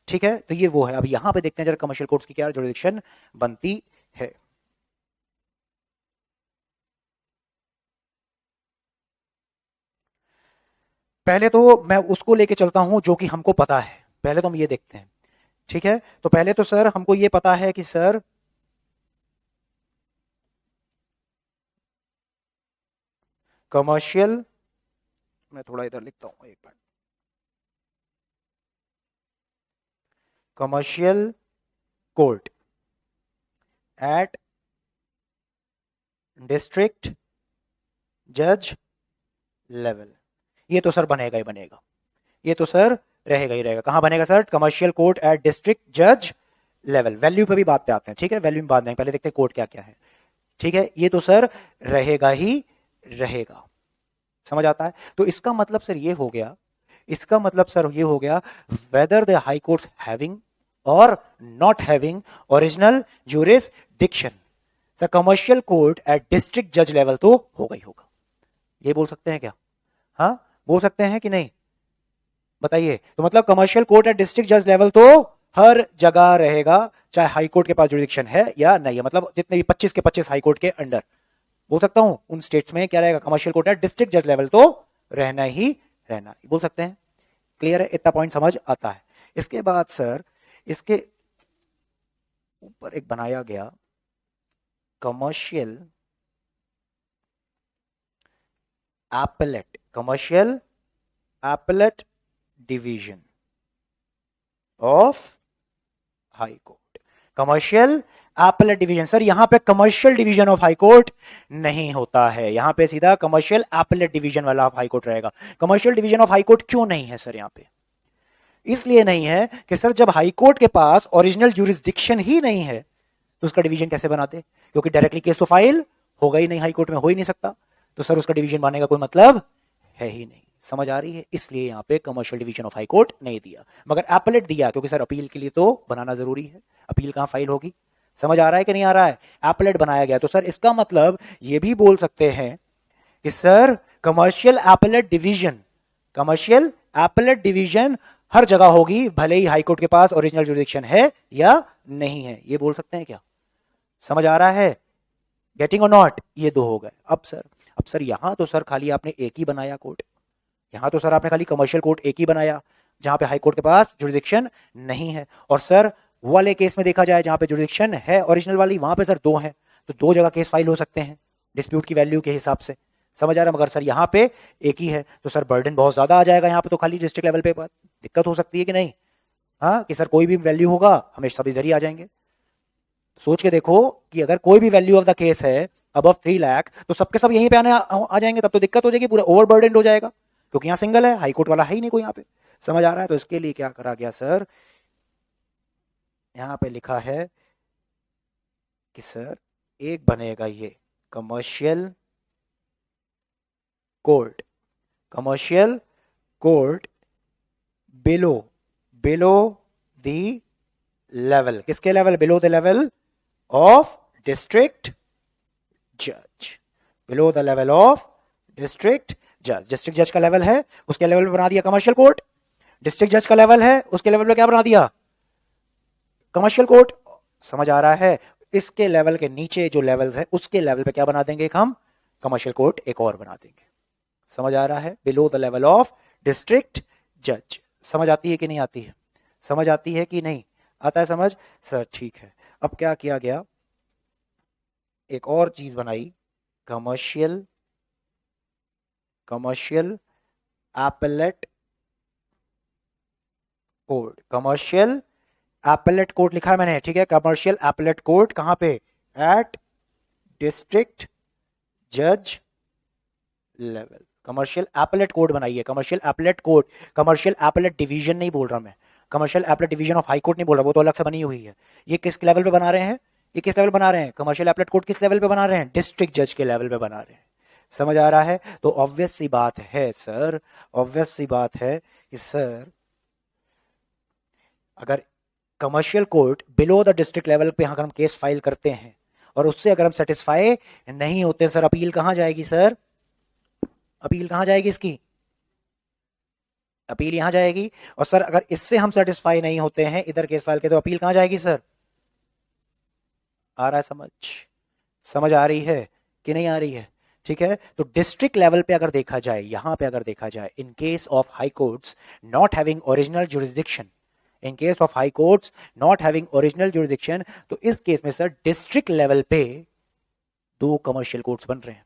ठीक है, तो ये वो है। अब यहां पे देखते हैं जरा कमर्शियल कोर्ट्स की क्या जुरिडिक्शन बनती है। पहले तो मैं उसको लेके चलता हूं जो कि हमको पता है। पहले तो हम ये देखते हैं। ठीक है, तो पहले तो सर हमको ये पता है कि सर कमर्शियल, मैं थोड़ा इधर लिखता हूं एक बार, कमर्शियल कोर्ट एट डिस्ट्रिक्ट जज लेवल, ये तो सर बनेगा ही बनेगा। ये तो सर रहेगा ही रहेगा। कहां बनेगा sir? Commercial court at district जज लेवल। वैल्यू पे भी बात पे आते हैं। ठीक है, वैल्यू में बात नहीं, पहले देखते हैं कोर्ट क्या क्या है। ठीक है, ये तो सर रहेगा ही रहेगा। समझ आता है? तो इसका मतलब सर ये हो गया, इसका मतलब सर ये हो गया whether the high courts having और not having original jurisdiction, sir commercial court at district जज लेवल तो होगा ही होगा। ये बोल सकते हैं क्या? हाँ बोल सकते हैं कि नहीं? बताइए। तो मतलब कमर्शियल कोर्ट एट डिस्ट्रिक्ट जज लेवल तो हर जगह रहेगा, चाहे हाई कोर्ट के पास जुरिडिक्शन है या नहीं है। मतलब जितने भी 25 के 25 हाई कोर्ट के अंडर, बोल सकता हूं उन स्टेट्स में क्या रहेगा, कमर्शियल कोर्ट है, डिस्ट्रिक्ट जज लेवल तो रहना ही रहना, बोल सकते हैं। क्लियर है, इतना पॉइंट समझ आता है। इसके बाद सर इसके ऊपर एक बनाया गया commercial appellate division of high court. Commercial appellate division, sir यहां पे commercial division of high court नहीं होता है, यहां पे सीधा कमर्शियल appellate डिवीजन वाला हाई कोर्ट रहेगा। Commercial division of high court क्यों नहीं है सर यहां पे? इसलिए नहीं है कि सर जब हाई कोर्ट के पास ओरिजिनल ज्यूरिसडिक्शन ही नहीं है तो उसका डिवीजन कैसे बनाते, क्योंकि डायरेक्टली केस तो फाइल होगा ही नहीं, हाई कोर्ट में हो ही नहीं सकता, तो सर उसका डिवीजन बनने का कोई मतलब है ही नहीं। समझ आ रही है? इसलिए यहां पे commercial division of high court नहीं दिया, मगर एपेलेट दिया, क्योंकि सर अपील के लिए तो बनाना जरूरी है, अपील कहां फाइल होगी। समझ आ रहा है कि नहीं आ रहा है? एपेलेट बनाया गया, तो सर इसका मतलब ये भी बोल सकते हैं कि सर कमर्शियल एपेलेट डिवीजन हर जगह होगी, भले ही हाईकोर्ट के पास ओरिजिनल जुरिडिक्शन है या नहीं है। ये बोल सकते हैं क्या? समझ आ रहा है? गेटिंग और नॉट, ये दो हो गए। अब सर यहां तो सर खाली आपने एक ही बनाया कोर्ट, यहां तो सर आपने खाली कमर्शियल कोर्ट एक ही बनाया जहां पे हाई कोर्ट के पास जुरिडिक्शन नहीं है, और सर वो वाले केस में देखा जाए जहां पे जुरिडिक्शन है ओरिजिनल वाली, वहां पे सर दो है, तो दो जगह केस फाइल हो सकते हैं डिस्प्यूट की वैल्यू के हिसाब से। समझ आ रहा है? मगर सर यहां पे एक ही है, तो सर बर्डन बहुत ज्यादा आ जाएगा यहां पे, तो खाली डिस्ट्रिक्ट लेवल पे दिक्कत हो सकती है कि नहीं? हाँ, कि सर कोई भी वैल्यू होगा हमेशा सब इधर ही आ जाएंगे। सोच के देखो कि अगर कोई भी वैल्यू ऑफ द केस है अबव 3 लाख, तो सबके सब यहीं पे आने आ जाएंगे, तब तो दिक्कत हो जाएगी, पूरा ओवरबर्डन हो जाएगा, क्योंकि यहां सिंगल है, हाई कोर्ट वाला है ही नहीं कोई यहां पे। समझ आ रहा है? तो इसके लिए क्या करा गया सर, यहां पे लिखा है कि सर एक बनेगा ये commercial court below the level, किसके level? Below the level of district जज, below the level of district जज। डिस्ट्रिक्ट जज का लेवल है, उसके लेवल पे बना दिया कमर्शियल कोर्ट। डिस्ट्रिक्ट जज का लेवल है, उसके लेवल पे क्या बना दिया? Commercial court. समझ आ रहा है? इसके लेवल के नीचे जो लेवल्स है उसके लेवल पे क्या बना देंगे हम? कमर्शियल कोर्ट एक और बना देंगे। समझ आ रहा है? Below the level of district जज। समझ आती है कि नहीं आती है? समझ आती है कि नहीं आता है समझ? सर ठीक है। अब क्या किया गया, एक और चीज बनाई, commercial appellate court. Commercial appellate court लिखा है मैंने, ठीक है? कमर्शियल एपेलेट कोर्ट कहां पे? एट डिस्ट्रिक्ट जज लेवल। कमर्शियल एपेलेट कोर्ट बनाइए, commercial appellate court, commercial appellate division नहीं बोल रहा मैं, commercial appellate division of high court नहीं बोल रहा, वो तो अलग से बनी हुई है। ये किस लेवल पे बना रहे हैं? ये किस लेवल बना रहे हैं? कमर्शियल एपेलेट कोर्ट किस लेवल पे बना रहे हैं? डिस्ट्रिक्ट जज के लेवल पे बना रहे हैं। समझ आ रहा है? तो ऑब्वियस सी बात है सर, ऑब्वियस सी बात है कि सर अगर commercial court below the district level पे अगर हम केस फाइल करते हैं और उससे अगर हम सेटिस्फाई नहीं होते, सर अपील कहां जाएगी? सर अपील कहां जाएगी इसकी? अपील यहां जाएगी। और सर अगर इससे हम सेटिस्फाई नहीं होते हैं इधर केस फाइल के, तो अपील कहां जाएगी सर? आ रहा है समझ? समझ आ रही है कि नहीं आ रही है? ठीक है, तो डिस्ट्रिक्ट लेवल पे अगर देखा जाए, यहां पे अगर देखा जाए, in case of high courts not having original jurisdiction, in case of high courts not having original jurisdiction, तो इस केस में सर डिस्ट्रिक्ट लेवल पे दो कमर्शियल कोर्ट्स बन रहे हैं।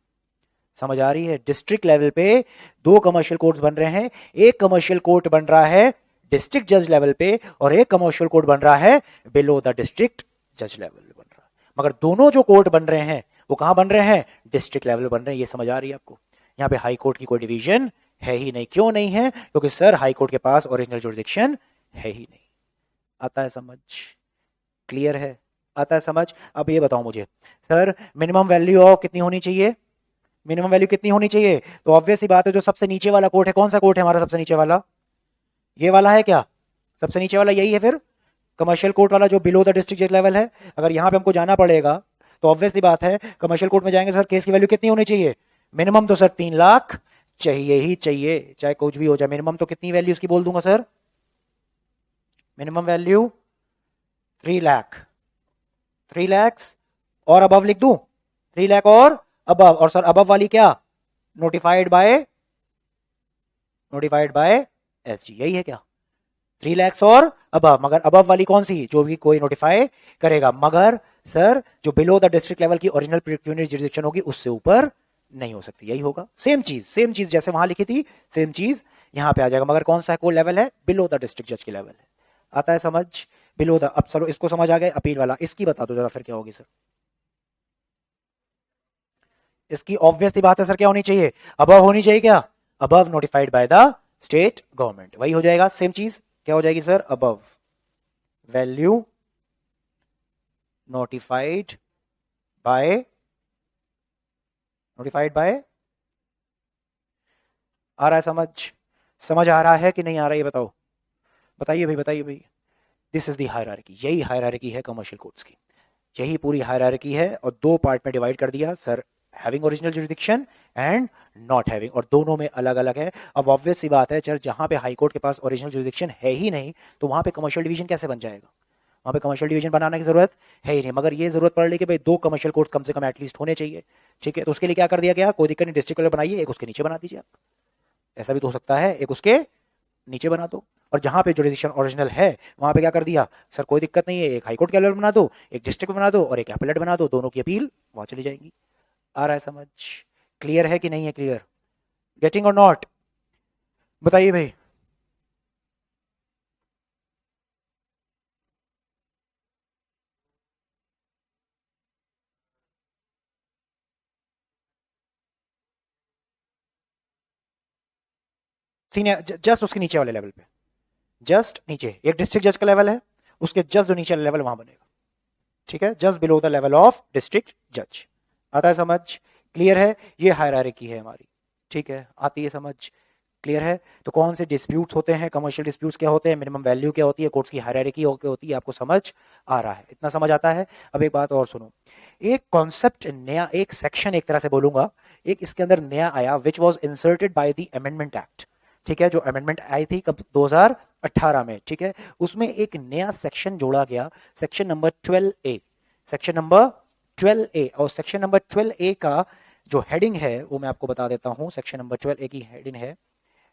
समझ आ रही है? डिस्ट्रिक्ट लेवल पे दो कमर्शियल कोर्ट्स बन रहे हैं, एक कमर्शियल कोर्ट बन रहा है डिस्ट्रिक्ट जज लेवल पे और एक कमर्शियल कोर्ट बन रहा है बिलो द डिस्ट्रिक्ट जज लेवल बन रहा है। मगर दोनों जो कोर्ट बन रहे हैं वो कहां बन रहे हैं? डिस्ट्रिक्ट लेवल बन रहे हैं। ये समझ आ रही है आपको? यहां पे हाई कोर्ट की कोई डिवीजन है ही नहीं। क्यों नहीं है? क्योंकि सर हाई कोर्ट के पास ओरिजिनल जुरिसडिक्शन है ही नहीं। आता है समझ? क्लियर है? आता है समझ? अब ये बताओ मुझे सर, मिनिमम वैल्यू ऑफ कितनी होनी चाहिए? मिनिमम वैल्यू कितनी होनी चाहिए? तो ऑब्वियस सी बात है, जो सबसे नीचे वाला कोर्ट है, कौन सा कोर्ट है हमारा सबसे नीचे वाला? ये वाला है क्या? सबसे नीचे वाला यही है फिर, कमर्शियल कोर्ट वाला जो बिलो द डिस्ट्रिक्ट जज लेवल है। अगर यहां पे हमको जाना पड़ेगा तो ऑब्वियस सी बात है, कमर्शियल कोर्ट में जाएंगे सर, केस की वैल्यू कितनी होनी चाहिए? मिनिमम तो सर 3 लाख चाहिए ही चाहिए, चाहे कुछ भी हो जाए। मिनिमम तो कितनी वैल्यू उसकी बोल दूंगा sir? Minimum value 3 lakh, 3 lakh और अबव लिख दूं? 3 लाख और अबव, और सर अबव वाली क्या, नोटिफाइड बाय एसजी, यही है क्या, 3 lakhs और अबव, मगर अबव वाली कौन सी, जो भी कोई नोटिफाई करेगा, मगर सर जो बिलो द डिस्ट्रिक्ट लेवल की ओरिजिनल पेक्यूनियरी जुरिडिक्शन होगी उससे ऊपर नहीं हो सकती, यही होगा। सेम चीज जैसे वहां लिखी थी, सेम चीज यहां पे आ जाएगा, मगर कौन सा है, कोई लेवल है, बिलो द डिस्ट्रिक्ट जज की लेवल है। आता है समझ, बिलो द, अब चलो इसको समझ आ गए, अपील वाला, इसकी बता दो जरा फिर क्या होगी सर। इसकी ऑब्वियस सी बात है सर, क्या होनी चाहिए, अबव होनी चाहिए, क्या, above notified by the state government, वही हो जाएगा, सेम चीज क्या हो जाएगी sir, above value notified by आ रहा है समझ, समझ आ रहा है कि नहीं आ रहा है, ये बताओ, बताइए भाई, बताइए भाई। दिस इज दी हायरार्की, यही हायरार्की है कमर्शियल कोर्ट्स की, यही पूरी हायरार्की है, और दो पार्ट में डिवाइड कर दिया sir, having original jurisdiction and not having, और दोनों में अलग अलग है। अब ऑब्वियस सी बात है सर, जहां पे हाई कोर्ट के पास ओरिजिनल जुरिडिक्शन है ही नहीं, तो वहां पे कमर्शियल डिवीजन कैसे बन जाएगा, वहां पे कमर्शियल डिवीजन बनाने की जरूरत है ही नहीं, मगर ये जरूरत पड़ रही कि भाई 2 कमर्शियल कोर्ट कम से कम एटलीस्ट होने चाहिए, ठीक है, तो उसके लिए क्या कर दिया गया, कोई दिक्कत नहीं, डिस्ट्रिक्ट लेवल बनाइए, एक उसके नीचे बना दीजिए आप, ऐसा भी तो हो सकता है, एक उसके नीचे बना दो, और जहां पे जुरिडिक्शन ओरिजिनल है वहां पे क्या कर दिया सर, कोई दिक्कत नहीं है, एक हाईकोर्ट का लेवल बना दो, एक डिस्ट्रिक्ट बना दो, और एक एपेलेट बना दो, दोनों की अपील वहां चली जाएगी। आ रहा है समझ, क्लियर है कि नहीं है, क्लियर, गेटिंग और नॉट, बताइए भाई। सीनियर जस्ट उसके नीचे वाले लेवल पे, जस्ट नीचे एक डिस्ट्रिक्ट जज का लेवल है, उसके जस्ट जो नीचे वाला लेवल वहां बनेगा, ठीक है, just below the level of district जज। आता है समझ, क्लियर है, ये हायरार्की है हमारी, ठीक है, आती है समझ, क्लियर है। तो कौन से डिस्प्यूट्स होते हैं, कमर्शियल डिस्प्यूट्स क्या होते हैं, मिनिमम वैल्यू क्या होती है, कोर्ट्स की हायरार्की क्या होती है, आपको समझ आ रहा है, इतना समझ आता है। अब एक बात और सुनो, एक कॉन्सेप्ट नया, एक सेक्शन एक तरह से बोलूंगा, एक इसके अंदर नया आया, which was inserted by the amendment act, ठीक है, जो अमेंडमेंट आई थी कब, 2018 में, ठीक है, उसमें एक नया सेक्शन जोड़ा गया, section number 12A, section number 12A, और सेक्शन नंबर 12A का जो हेडिंग है वो मैं आपको बता देता हूं, सेक्शन नंबर 12A की हेडिंग है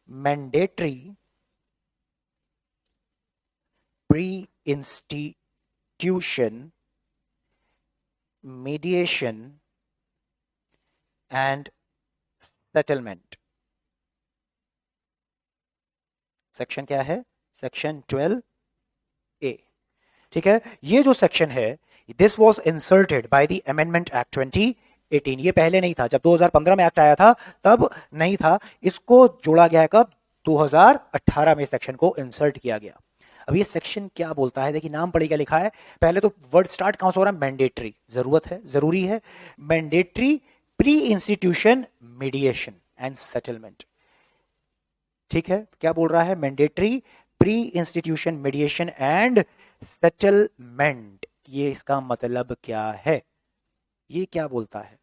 mandatory pre institution mediation and settlement. Section क्या है, सेक्शन 12A, ठीक है, ये जो सेक्शन है, this was inserted by the amendment act 2018, ये पहले नहीं था, जब 2015 में एक्ट आया था तब नहीं था, इसको जोड़ा गया है कब, 2018 में सेक्शन को इंसर्ट किया गया। अब ये सेक्शन क्या बोलता है, देखिए नाम पढ़ी क्या लिखा है, पहले तो वर्ड स्टार्ट कहां से हो रहा है, मैंडेटरी, जरूरत है, जरूरी है, mandatory pre institution mediation and settlement, ठीक है, क्या बोल रहा है, mandatory pre institution mediation and settlement, ये इसका मतलब क्या है, ये क्या बोलता है,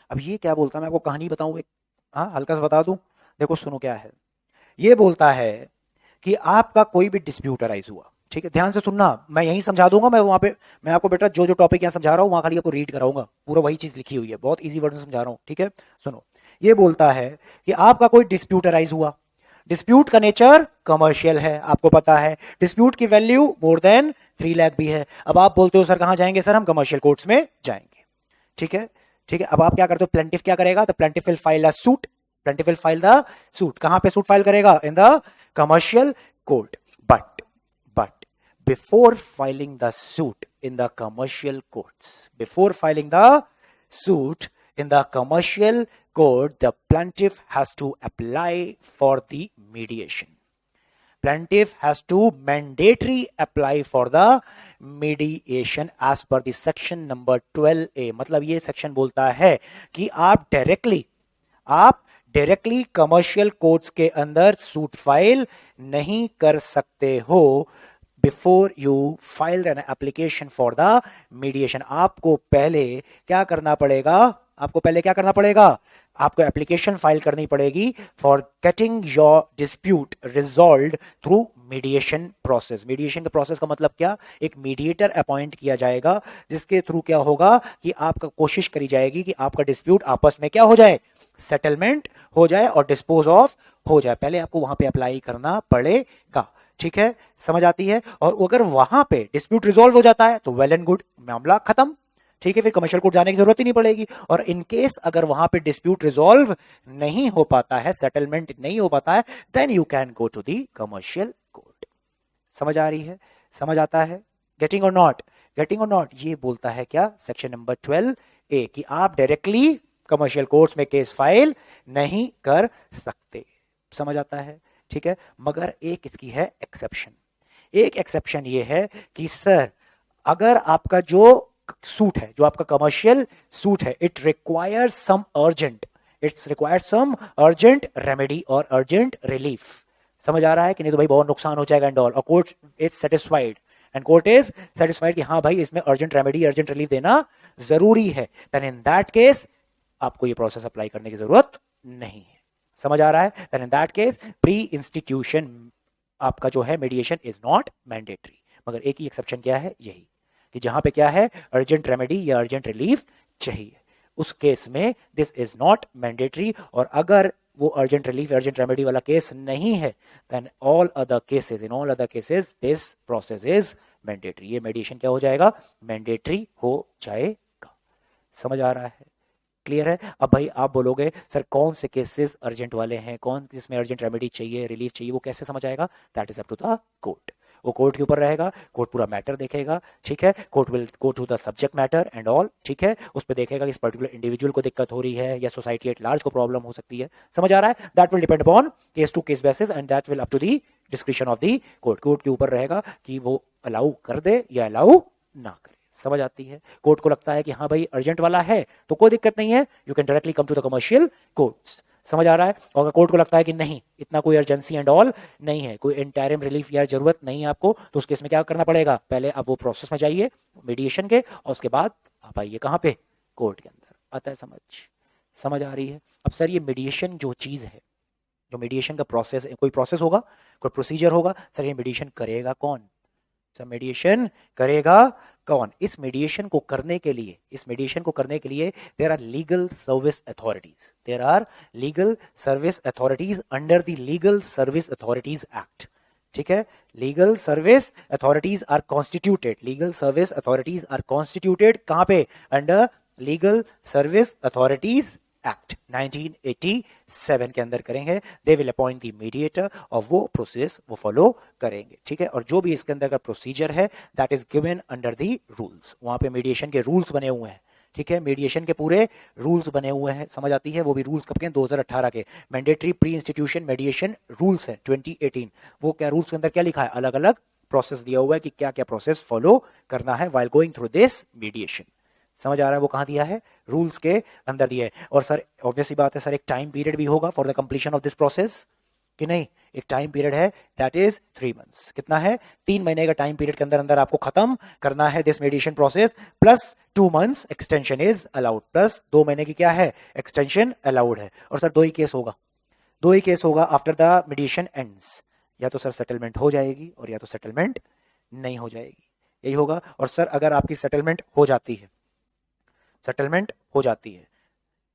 अब ये क्या बोलता है, मैं आपको कहानी बताऊं एक, हाँ हल्का सा बता दूं, देखो सुनो क्या है, ये बोलता है कि आपका कोई भी डिस्प्यूट अराइज हुआ, ठीक है, ध्यान से सुनना, मैं यही समझा दूंगा, मैं वहां पे, मैं आपको बेटा जो जो टॉपिक यहां समझा रहा हूं वहां खाली आपको रीड कराऊंगा, पूरा वही चीज लिखी हुई है, बहुत इजी वर्ड में समझा रहा हूं, ठीक है, सुनो, ये बोलता है कि आपका कोई डिस्प्यूट अराइज हुआ, डिस्प्यूट का नेचर कमर्शियल है, आपको पता है, डिस्प्यूट की वैल्यू मोर देन 3 लाख भी है, अब आप बोलते हो सर कहां जाएंगे, सर हम कमर्शियल कोर्ट्स में जाएंगे, ठीक है, ठीक है, अब आप क्या करते हो, प्लेंटिफ क्या करेगा, तो plaintiff will file a suit, plaintiff will file the suit, कहां पे सूट फाइल करेगा, in the commercial court, but before filing the suit in the commercial courts, before filing the suit in the commercial court, the plaintiff has to apply for the mediation. Plaintiff has to mandatory apply for the mediation as per the section number 12A, मतलब ये section बोलता है कि आप directly commercial courts के अंदर suit file नहीं कर सकते हो, before you file an application for the mediation, आपको पहले क्या करना पड़ेगा, आपको पहले क्या करना पड़ेगा, आपको एप्लीकेशन फाइल करनी पड़ेगी for getting your dispute resolved through mediation process. Mediation के प्रोसेस का मतलब क्या? एक मीडिएटर अपॉइंट किया जाएगा जिसके थ्रू क्या होगा कि आपका कोशिश करी जाएगी कि आपका डिस्प्यूट आपस में क्या हो जाए, सेटलमेंट हो जाए और डिस्पोज ऑफ हो जाए। पहले आपको वहां पे अप्लाई करना पड़ेगा, ठीक है, समझ आती है। और अगर वहां पे डिस्प्यूट रिजॉल्व हो जाता है तो वेल एंड गुड, मामला खत्म, ठीक है, फिर कमर्शियल कोर्ट जाने की जरूरत ही नहीं पड़ेगी। और इन केस अगर वहां पे डिस्प्यूट रिजॉल्व नहीं हो पाता है, सेटलमेंट नहीं हो पाता है, then you can go to the commercial court. समझ आ रही है, समझ आता है? गेटिंग और नॉट, गेटिंग और नॉट, ये बोलता है क्या सेक्शन नंबर 12A कि आप डायरेक्टली कमर्शियल कोर्ट्स में केस फाइल नहीं कर सकते। समझ आता है, ठीक है। मगर एक इसकी है एक्सेप्शन। एक एक्सेप्शन ये है कि सर अगर आपका जो सूट है, जो आपका कमर्शियल सूट है, it requires some urgent, it's requires some urgent remedy और अर्जेंट रिलीफ। समझ आ रहा है कि नहीं? तो भाई बहुत नुकसान हो जाएगा एंड ऑल, और court is satisfied, and court is satisfied कि हाँ भाई इसमें अर्जेंट रेमेडी अर्जेंट रिलीफ देना जरूरी है, देन इन दैट केस आपको ये प्रोसेस अप्लाई करने की जरूरत नहीं है। समझ आ रहा है? Then in that case pre institution आपका जो है मीडिएशन इज नॉट मैंडेटरी। मगर एक ही एक्सेप्शन क्या है, यही कि जहां पे क्या है अर्जेंट रेमेडी या अर्जेंट रिलीफ चाहिए, उस केस में दिस इज नॉट मैंडेटरी। और अगर वो अर्जेंट रिलीफ अर्जेंट रेमेडी वाला केस नहीं है, then all other cases, in all other cases this process is mandatory. ये मेडिएशन क्या हो जाएगा, मैंडेटरी हो जाएगा। समझ आ रहा है? क्लियर है? अब भाई आप बोलोगे सर कौन से केसेस अर्जेंट वाले हैं, कौन जिसमें अर्जेंट रेमेडी चाहिए, रिलीफ चाहिए, वो कैसे समझ आएगा? That is up to the court. वो कोर्ट के ऊपर रहेगा, कोर्ट पूरा मैटर देखेगा, ठीक है, court will go to the subject matter and all, ठीक है, उस पर देखेगा कि इस पर्टिकुलर इंडिविजुअल को दिक्कत हो रही है या सोसाइटी एट लार्ज को प्रॉब्लम हो सकती है। समझ आ रहा है? That will depend upon case to case basis and that will up to the description of the court. Court के ऊपर रहेगा कि वो अलाउ कर दे या अलाउ ना करे। समझ आती है? कोर्ट को लगता है कि हाँ भाई अर्जेंट वाला है तो कोई दिक्कत नहीं है, you can directly come to the commercial courts. समझ आ रहा है? और अगर कोर्ट को लगता है कि नहीं इतना कोई अर्जेंसी एंड ऑल नहीं है, कोई इंटरिम रिलीफ या जरूरत नहीं है आपको, तो उस केस में क्या करना पड़ेगा, पहले आप वो प्रोसेस में जाइए मीडिएशन के, और उसके बाद आप आइए कहाँ पे, कोर्ट के अंदर। आता है समझ? समझ आ रही है? अब सर ये मीडिएशन जो चीज है, जो मीडिएशन का प्रोसेस, कोई प्रोसेस होगा, कोई प्रोसीजर होगा, सर ये मीडिएशन करेगा कौन? सर मीडिएशन करेगा कौन? इस मीडिएशन को करने के लिए, इस मीडिएशन को करने के लिए there are legal service authorities, there are legal service authorities under the legal service authorities act. ठीक है, legal service authorities are constituted, legal service authorities are constituted कहां पे? Under legal service authorities act 1987 के अंदर करेंगे। They will appoint the mediator और वो process वो फॉलो करेंगे। ठीक है, और जो भी इसके अंदर का प्रोसीजर है that is given under the rules, वहां पे मीडिएशन के रूल्स बने हुए हैं। ठीक है, मीडिएशन के पूरे रूल्स बने हुए हैं। समझ आती है? वो भी रूल्स कब के? 2018 के mandatory pre institution mediation rules है 2018। वो क्या रूल्स के अंदर क्या लिखा है? अलग अलग प्रोसेस दिया हुआ है कि क्या क्या प्रोसेस फॉलो करना है while going through this mediation. समझ आ रहा है? वो कहां दिया है? रूल्स के अंदर दिया है। और सर ऑब्वियसली बात है सर एक टाइम पीरियड भी होगा for the completion of this process कि नहीं? एक टाइम पीरियड है दैट इज 3 मंथ्स। कितना है? 3 महीने का टाइम पीरियड के अंदर अंदर आपको खत्म करना है this मेडिएशन process, plus 2 months extension is allowed, plus 2 महीने की क्या है? एक्सटेंशन अलाउड है। और सर 2 ही केस होगा, 2 ही केस होगा आफ्टर द मेडिएशन एंड्स, या तो सर सेटलमेंट हो जाएगी और या तो सेटलमेंट नहीं हो जाएगी, यही होगा। और सर अगर आपकी सेटलमेंट हो जाती है, सेटलमेंट हो जाती है,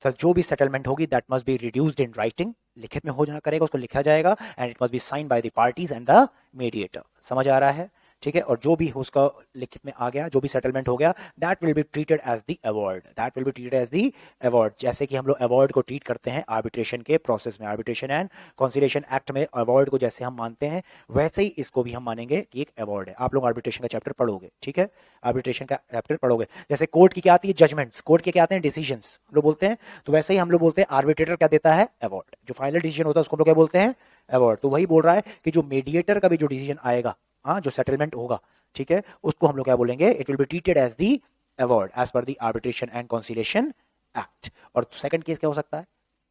सर जो भी सेटलमेंट होगी that must be reduced in writing, लिखित में हो जाना करेगा, उसको लिखा जाएगा and it must be sign by the parties and the mediator. समझ आ रहा है? ठीक है, और जो भी उसका लिखित में आ गया, जो भी सेटलमेंट हो गया, that will be treated as the award, that will be treated as the award. जैसे कि हम लोग अवार्ड को ट्रीट करते हैं आर्बिट्रेशन के प्रोसेस में, आर्बिट्रेशन एंड कॉन्सिलिएशन एक्ट में अवार्ड को जैसे हम मानते हैं, वैसे ही इसको भी हम मानेंगे कि एक अवार्ड है। आप लोग आर्बिट्रेशन का चैप्टर पढ़ोगे, ठीक है, आर्बिट्रेशन का चैप्टर पढ़ोगे। जैसे कोर्ट की क्या आती है? जजमेंट्स। कोर्ट के क्या आते हैं? डिसीजंस लोग बोलते हैं। तो वैसे ही हम लोग बोलते हैं आर्बिट्रेटर क्या देता है? अवार्ड। जो फाइनल डिसीजन होता है उसको हम लोग क्या बोलते हैं? अवार्ड। तो वही बोल रहा है कि जो मीडिएटर का भी जो डिसीजन आएगा, हाँ, जो सेटलमेंट होगा, ठीक है, उसको हम लोग क्या बोलेंगे? It will be treated as the award as per the arbitration and conciliation act. और सेकंड केस क्या हो सकता है?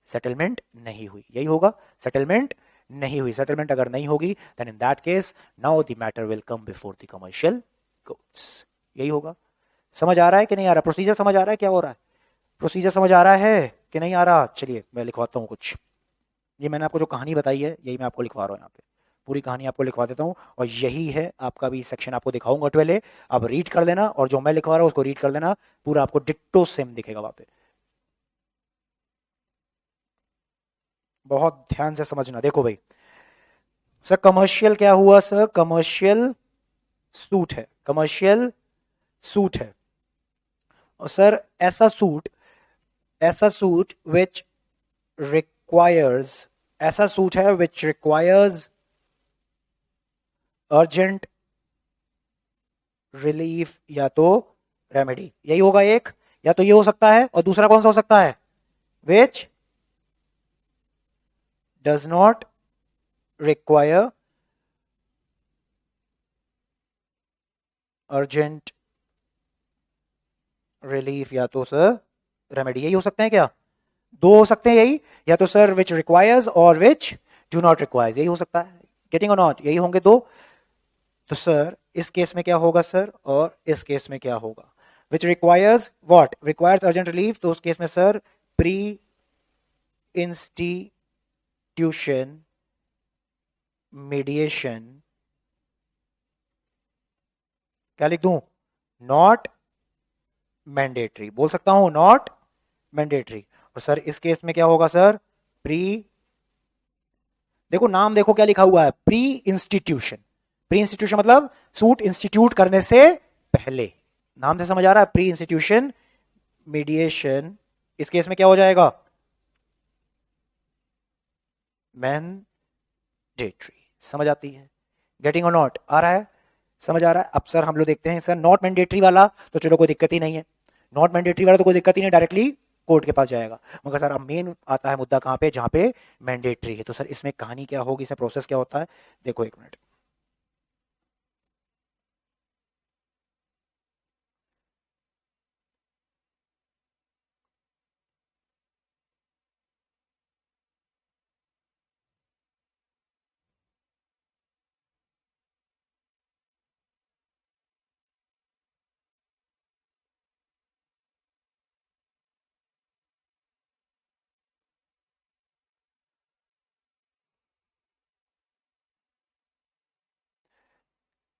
सेटलमेंट नहीं हुई, यही होगा, सेटलमेंट नहीं हुई। सेटलमेंट अगर नहीं होगी then in that case now the matter will come before the commercial courts, यही होगा। समझ आ रहा है कि नहीं आ रहा? प्रोसीजर समझ आ रहा है क्या हो रहा है? प्रोसीजर समझ आ रहा है कि नहीं आ रहा? चलिए मैं लिखवाता हूं कुछ। ये मैंने आपको जो कहानी बताई है यही मैं आपको लिखवा रहा हूं यहाँ पे। पूरी कहानी आपको लिखवा देता हूं, और यही है आपका भी सेक्शन, आपको दिखाऊंगा 12A। अब रीड कर लेना, और जो मैं लिखवा रहा हूं उसको रीड कर लेना, पूरा आपको डिट्टो सेम दिखेगा वहां पे। बहुत ध्यान से समझना। देखो भाई सर, कमर्शियल क्या हुआ सर? कमर्शियल सूट है, कमर्शियल सूट है। और सर ऐसा सूट विच रिक्वायर्स, ऐसा सूट है विच रिक्वायर्स अर्जेंट रिलीफ या तो रेमेडी, यही होगा एक, या तो ये हो सकता है, और दूसरा कौन सा हो सकता है? Which does not require urgent relief या तो सर रेमेडी, यही हो सकते हैं क्या? दो हो सकते हैं यही, या तो सर विच रिक्वायर्स और विच डू नॉट रिक्वायर्स, यही हो सकता है। गेटिंग और नॉट, यही होंगे दो। तो सर इस केस में क्या होगा सर, और इस केस में क्या होगा? Which requires what? Requires urgent relief, तो उस केस में सर प्री इंस्टीट्यूशन मीडिएशन, क्या लिख दूं? नॉट मैंडेटरी, बोल सकता हूं नॉट मैंडेटरी। और सर इस केस में क्या होगा सर? प्री, देखो नाम देखो क्या लिखा हुआ है, प्री इंस्टीट्यूशन। प्री इंस्टीट्यूशन मतलब सूट इंस्टीट्यूट करने से पहले, नाम से समझ आ रहा है? प्री इंस्टीट्यूशन मीडिएशन, इस केस में क्या हो जाएगा? मैंडेटरी। समझ आती है? गेटिंग और नॉट आ रहा है? समझ आ रहा है? अब सर हम लोग देखते हैं सर नॉट मैंडेटरी वाला, तो चलो कोई दिक्कत ही नहीं है, नॉट मैंडेटरी वाला तो कोई दिक्कत ही नहीं, डायरेक्टली कोर्ट के पास जाएगा। मगर सर अब मेन आता है मुद्दा कहां पे? जहां पे मैंडेटरी है। तो सर इसमें कहानी क्या होगी, इसमें प्रोसेस क्या होता है? देखो एक मिनट।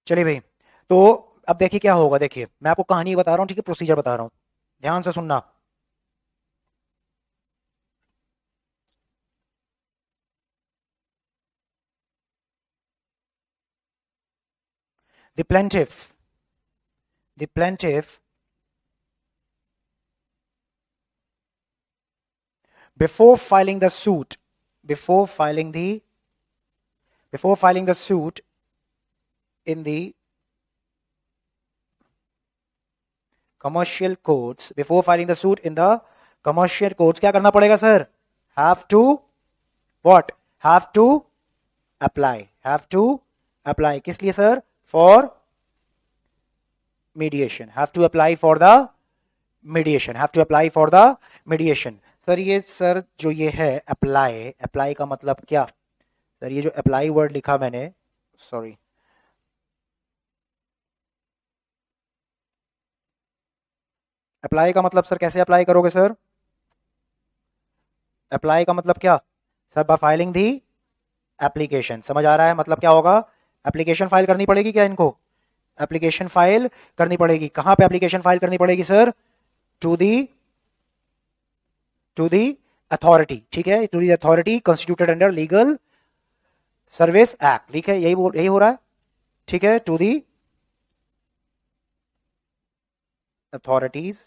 चलिए भाई, तो अब देखिए क्या होगा। देखिए मैं आपको कहानी बता रहा हूं, ठीक है, प्रोसीजर बता रहा हूं, ध्यान से सुनना। The plaintiff before filing the suit, before filing the suit in the commercial courts, before filing the suit in the commercial courts, क्या करना पड़ेगा sir? have to what? have to apply किस लिए sir? for mediation, have to apply for the mediation। Sir ये sir जो ये है apply का मतलब क्या सर? ये जो अप्लाई वर्ड लिखा मैंने, सॉरी, अप्लाई का मतलब सर कैसे अप्लाई करोगे सर? अप्लाई का मतलब क्या sir? Bye filing the application. समझ आ रहा है? मतलब क्या होगा? एप्लीकेशन फाइल करनी पड़ेगी क्या इनको? एप्लीकेशन फाइल करनी पड़ेगी। कहां पे एप्लीकेशन फाइल करनी पड़ेगी सर? टू दी अथॉरिटी, ठीक है, to the authority constituted under legal service act, ठीक है, यही हो रहा है, ठीक है, to the authorities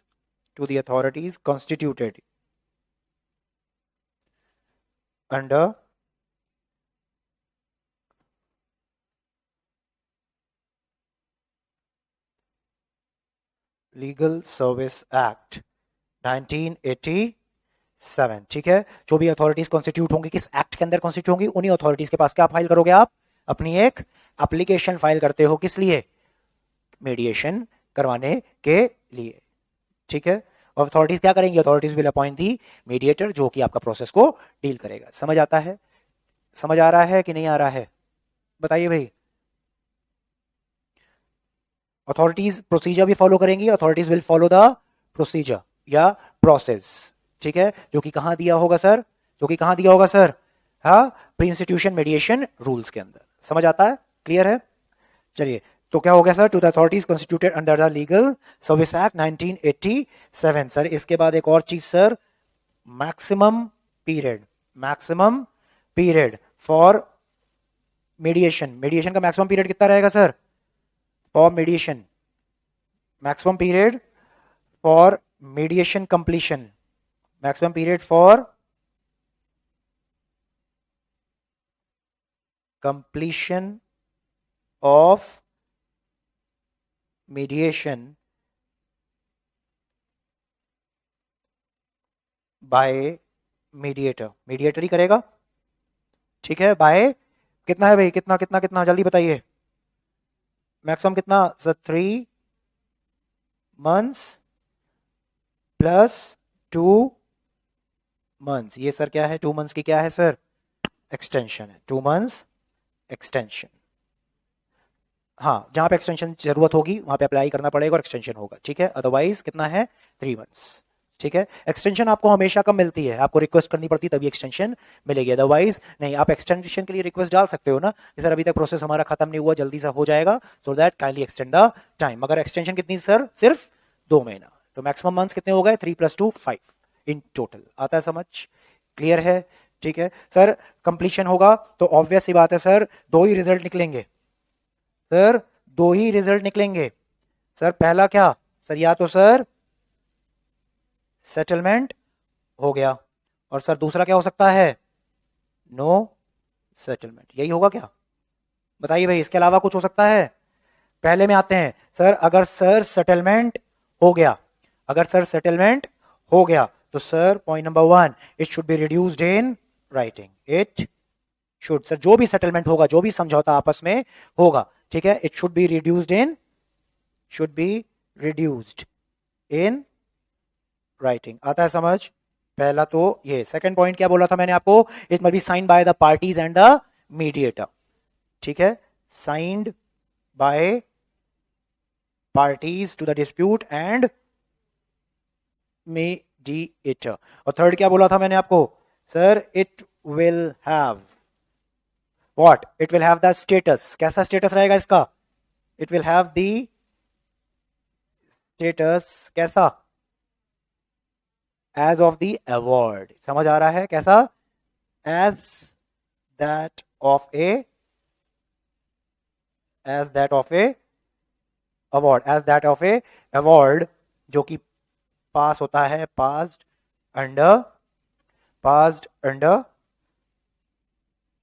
constituted under legal service act 1987, ठीक है। जो भी अथॉरिटीज कॉन्स्टिट्यूट होंगी, किस एक्ट के अंदर कॉन्स्टिट्यूट होंगी, उन्हीं अथॉरिटीज के पास क्या फाइल करोगे आप? अपनी एक एप्लीकेशन फाइल करते हो, किस लिए? मीडिएशन करवाने के लिए, ठीक है। और अथॉरिटीज क्या करेंगी? Authorities will appoint the mediator, जो कि आपका प्रोसेस को डील करेगा। समझ आता है? समझ आ रहा है कि नहीं आ रहा है? बताइए भाई। अथॉरिटीज प्रोसीजर भी फॉलो करेंगी, authorities will follow the procedure या प्रोसेस, ठीक है, जो कि कहां दिया होगा सर? हाँ, प्री इंस्टीट्यूशन मीडिएशन रूल्स के अंदर। समझ आता है, क्लियर है? चलिए, तो क्या हो गया sir, to the authorities constituted under the legal service act 1987। Sir इसके बाद एक और चीज sir, maximum period for mediation. Mediation का मैक्सिमम पीरियड कितना रहेगा sir for mediation? Maximum period for mediation completion, maximum period for completion of mediation by mediator, mediator ही करेगा, ठीक है। बाय कितना है भाई, कितना कितना कितना जल्दी बताइए, मैक्सिमम कितना सर? 3 months plus 2 months। ये सर क्या है, 2 months की क्या है सर, एक्सटेंशन है, 2 months एक्सटेंशन। हाँ, जहां पे एक्सटेंशन जरूरत होगी वहां पे अप्लाई करना पड़ेगा और एक्सटेंशन होगा, ठीक है। अदरवाइज कितना है, 3 months, ठीक है। एक्सटेंशन आपको हमेशा कब मिलती है, आपको रिक्वेस्ट करनी पड़ती है तभी एक्सटेंशन मिलेगी, अदरवाइज नहीं। आप एक्सटेंशन के लिए रिक्वेस्ट डाल सकते हो ना कि सर अभी तक प्रोसेस हमारा खत्म नहीं हुआ, जल्दी से हो जाएगा, so that kindly extend the time. मगर एक्सटेंशन कितनी सर, सिर्फ 2 महीना, तो मैक्सिमम मंथ्स कितने हो गए, 3 + 2 5 इन टोटल। आता है समझ, क्लियर है, ठीक है सर। कंप्लीशन होगा तो ऑब्वियस सी बात है सर, 2 ही रिजल्ट निकलेंगे सर, 2 ही रिजल्ट निकलेंगे सर। पहला क्या सर, या तो सर सेटलमेंट हो गया, और सर दूसरा क्या हो सकता है, नो सेटलमेंट। यही होगा क्या, बताइए भाई, इसके अलावा कुछ हो सकता है? पहले में आते हैं सर, अगर सर सेटलमेंट हो गया, अगर सर सेटलमेंट हो गया तो sir point number 1, it should be reduced in writing. It should, sir जो भी सेटलमेंट होगा, जो भी समझौता आपस में होगा, ठीक है, it should be reduced in writing. आता है समझ, पहला तो ये। सेकंड पॉइंट क्या बोला था मैंने आपको, it must be signed by the parties and the mediator, ठीक है, signed by parties to the dispute and mediator. और थर्ड क्या बोला था मैंने आपको sir, it will have what, it will have the status. कैसा स्टेटस रहेगा इसका, it will have the status कैसा, एज ऑफ द अवॉर्ड। समझ आ रहा है कैसा, as that of a award, as that of a award, जो कि पास होता है, passed under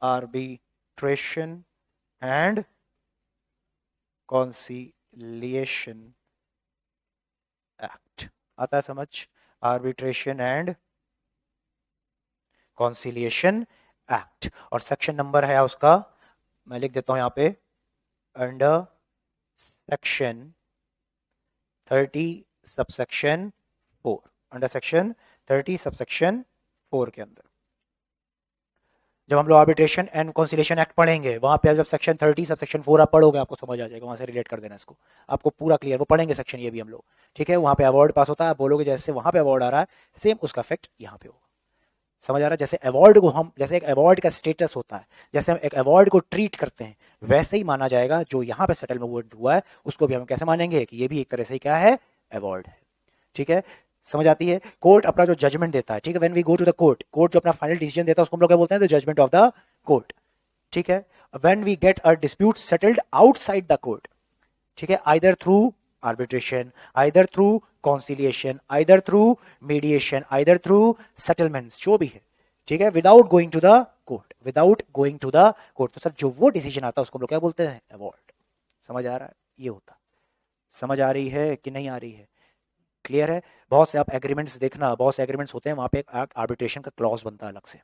arbitration and conciliation act. आता है समझ, आर्बिट्रेशन एंड कॉन्सिलिएशन एक्ट। और सेक्शन नंबर है उसका, मैं लिख देता हूं यहां पे, under section 30 subsection 4, under section 30 subsection 4 के अंदर जब हम लोग आर्बिट्रेशन एंड कॉन्सिलिएशन एक्ट पढ़ेंगे, वहां पे जब सेक्शन 30 सबसेक्शन 4 आप पढ़ोगे, आपको समझ आ जाएगा, वहां से रिलेट कर देना इसको, आपको पूरा क्लियर, वो पढ़ेंगे सेक्शन ये भी हम लोग, ठीक है। वहां पे अवार्ड पास होता है, आप बोलोगे जैसे वहां पे अवार्ड आ रहा है, सेम उसका इफेक्ट यहाँ पे होगा। समझ आ रहा है, जैसे अवार्ड को हम, जैसे एक अवार्ड का स्टेटस होता है, जैसे हम एक अवार्ड को ट्रीट करते हैं, वैसे ही माना जाएगा जो यहाँ पे सेटलमेंट हुआ है, उसको भी हम कैसे मानेंगे कि ये भी एक तरह से क्या है, अवार्ड है, ठीक है। समझ आती है। कोर्ट अपना जो जजमेंट देता है, ठीक है, when we go to the court, court जो अपना फाइनल डिसीजन देता है उसको हम लोग क्या बोलते हैं, the judgement of the court, ठीक है। When we get a dispute settled outside the court, ठीक है, either through arbitration, either through conciliation, either through mediation, either through settlements, जो भी है, ठीक है, without going to the court, तो सर जो वो डिसीजन आता है उसको हम लोग क्या बोलते हैं, अवार्ड। समझ आ रहा है, ये होता, समझ आ रही है कि नहीं आ रही है, क्लियर है। बहुत से आप एग्रीमेंट्स देखना, बहुत से एग्रीमेंट्स होते हैं, वहां पे एक आर्बिट्रेशन का क्लॉज बनता है अलग से,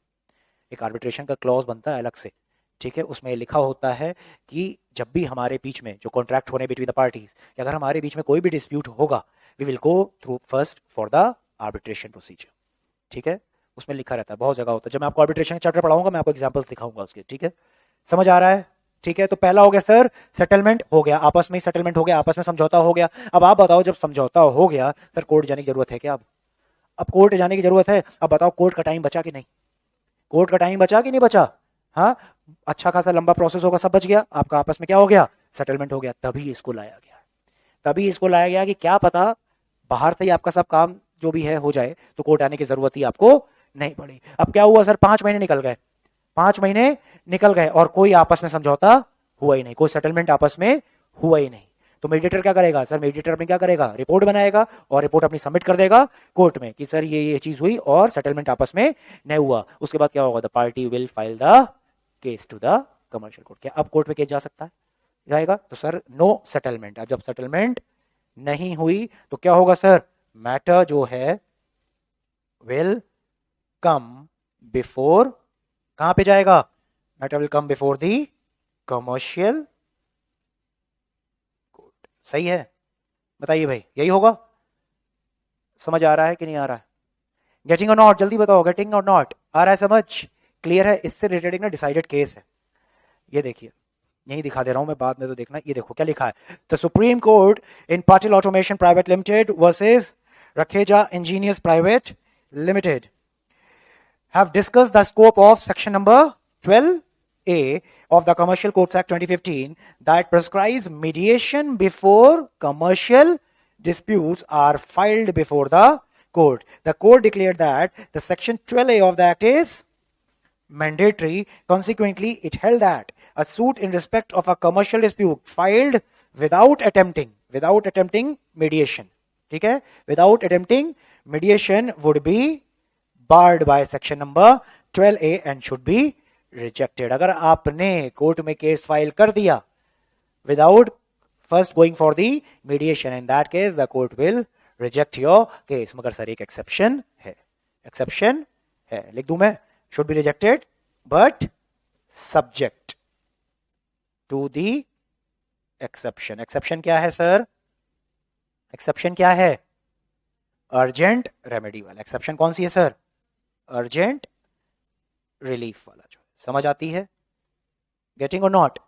एक आर्बिट्रेशन का क्लॉज बनता है अलग से, ठीक है। उसमें लिखा होता है कि जब भी हमारे बीच में जो कॉन्ट्रैक्ट होने बिटवीन द पार्टीज, अगर हमारे बीच में कोई भी डिस्प्यूट होगा, we will go through first for the arbitration procedure, ठीक है। उसमें लिखा रहता है, बहुत जगह होता है। जब मैं आपको आर्बिट्रेशन चैप्टर पढ़ाऊंगा, मैं आपको एग्जांपल्स दिखाऊंगा उसके, ठीक है। समझ आ रहा है, ठीक है। तो पहला हो गया सर, सेटलमेंट हो गया, आपस में सेटलमेंट हो गया, आपस में समझौता हो गया। अब आप बताओ, जब समझौता हो गया, सर कोर्ट जाने की जरूरत है क्या? अब कोर्ट जाने की जरूरत है। अब बताओ, कोर्ट का टाइम बचा कि नहीं, कोर्ट का टाइम बचा कि नहीं बचा? हाँ, अच्छा खासा लंबा प्रोसेस होगा, सब बच गया, आपका आपस में क्या हो गया, सेटलमेंट हो गया। तभी इसको लाया गया, तभी इसको लाया गया कि क्या पता बाहर से ही आपका सब काम जो भी है हो जाए, तो कोर्ट आने की जरूरत ही आपको नहीं पड़ी। अब क्या हुआ सर, 5 महीने निकल गए, 5 महीने निकल गए और कोई आपस में समझौता हुआ ही नहीं, कोई सेटलमेंट आपस में हुआ ही नहीं। तो मेडिएटर क्या करेगा सर, मेडिएटर अपनी क्या करेगा, रिपोर्ट बनाएगा और रिपोर्ट अपनी सबमिट कर देगा कोर्ट में कि सर ये चीज हुई और सेटलमेंट आपस में नहीं हुआ। उसके बाद क्या होगा, the party will file the case to the commercial court. क्या अब कोर्ट में केस जा सकता है, जाएगा? तो सर नो सेटलमेंट। अब जब सेटलमेंट नहीं हुई तो क्या होगा सर, मैटर जो है विल कम बिफोर, कहां पे जाएगा, matter will come before the commercial court. सही है, बताइए भाई, यही होगा? समझ आ रहा है कि नहीं आ रहा है? गेटिंग और नॉट, जल्दी बताओ, गेटिंग और नॉट आ रहा है समझ, क्लियर है? इससे रिलेटेड एक ना डिसाइडेड केस है, ये देखिए, यही दिखा दे रहा हूं मैं, बाद में तो देखना। ये देखो क्या लिखा है, the supreme court in Patil automation private limited versus Rakheja engineers private limited have discussed the scope of section number 12A of the Commercial Codes Act 2015 that prescribes mediation before commercial disputes are filed before the court. The court declared that the section 12A of the act is mandatory. Consequently, it held that a suit in respect of a commercial dispute filed without attempting mediation, ठीक है, without attempting mediation would be barred by section number 12A and should be rejected. अगर आपने court में case file कर दिया without first going for the mediation, in that case the court will reject your case. मगर sir एक exception है, exception है, लिख दूं मैं, should be rejected but subject to the exception. Exception क्या है सर, एक्सेप्शन क्या है, अर्जेंट रेमेडी वाला एक्सेप्शन। कौन सी है सर, अर्जेंट रिलीफ वाला। जो समझ आती है, गेटिंग और नॉट?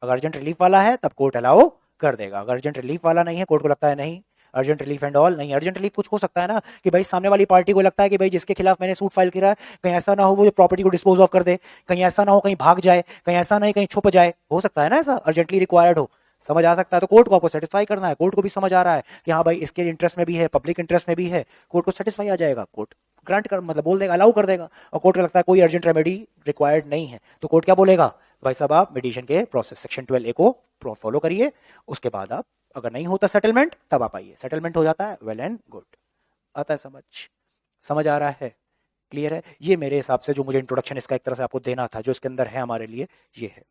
अगर अर्जेंट रिलीफ वाला है तब कोर्ट अलाउ कर देगा, अगर अर्जेंट रिलीफ वाला नहीं है, कोर्ट को लगता है नहीं अर्जेंट रिलीफ एंड ऑल नहीं। अर्जेंट रिलीफ कुछ हो सकता है ना कि भाई सामने वाली पार्टी को लगता है कि भाई जिसके खिलाफ मैंने सूट फाइल किया है कहीं ऐसा ना हो वो प्रॉपर्टी को डिस्पोज ऑफ कर दे, कहीं ऐसा ना हो कहीं भाग जाए, कहीं ऐसा नहीं कहीं छुप जाए, हो सकता है ना ऐसा, अर्जेंटली रिक्वायर्ड हो, समझ आ सकता है। तो कोर्ट को आपको सेटिस्फाई करना है, कोर्ट को भी समझ आ रहा है कि हाँ भाई इसके इंटरेस्ट में भी है, पब्लिक इंटरेस्ट में भी है, कोर्ट को सेटिस्फाई आ जाएगा, कोर्ट ग्रांट कर मतलब बोल देगा, अलाउ कर देगा। और कोर्ट को लगता है कोई अर्जेंट रेमेडी रिक्वायर्ड नहीं है, तो कोर्ट क्या बोलेगा, भाई साहब आप मेडिएशन के प्रोसेस सेक्शन 12A को फॉलो करिए, उसके बाद आप अगर नहीं होता सेटलमेंट तब आप आइए, सेटलमेंट हो जाता है वेल एंड गुड। आता है समझ, समझ आ रहा है, क्लियर है? ये मेरे हिसाब से जो मुझे इंट्रोडक्शन इसका एक तरह से आपको देना था, जो इसके अंदर है हमारे लिए, ये है।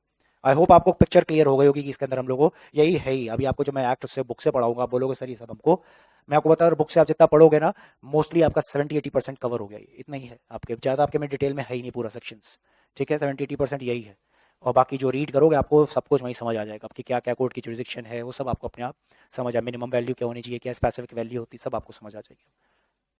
आई होप आपको पिक्चर क्लियर हो गई होगी कि इसके अंदर हम लोगों को यही है ही। अभी आपको जो मैं एक्ट उससे बुक से पढ़ाऊंगा, आप बोलोगे सर ये सब हमको, मैं आपको बता रहा हूं बुक से आप जितना पढ़ोगे ना मोस्टली आपका 70-80% कवर हो गया, इतना ही है आपके, ज्यादा आपके में डिटेल में है ही नहीं पूरा सेक्शंस, ठीक है, 70-80% यही है। और बाकी जो रीड करोगे आपको सब कुछ वहीं समझ आ जाएगा, आपकी क्या क्या कोर्ट की जुरिडिक्शन है वो सब आपको अपने आप समझ आ, मिनिमम वैल्यू क्या होनी चाहिए, क्या स्पेसिफिक वैल्यू होती है, सब आपको समझ आ जाएगी।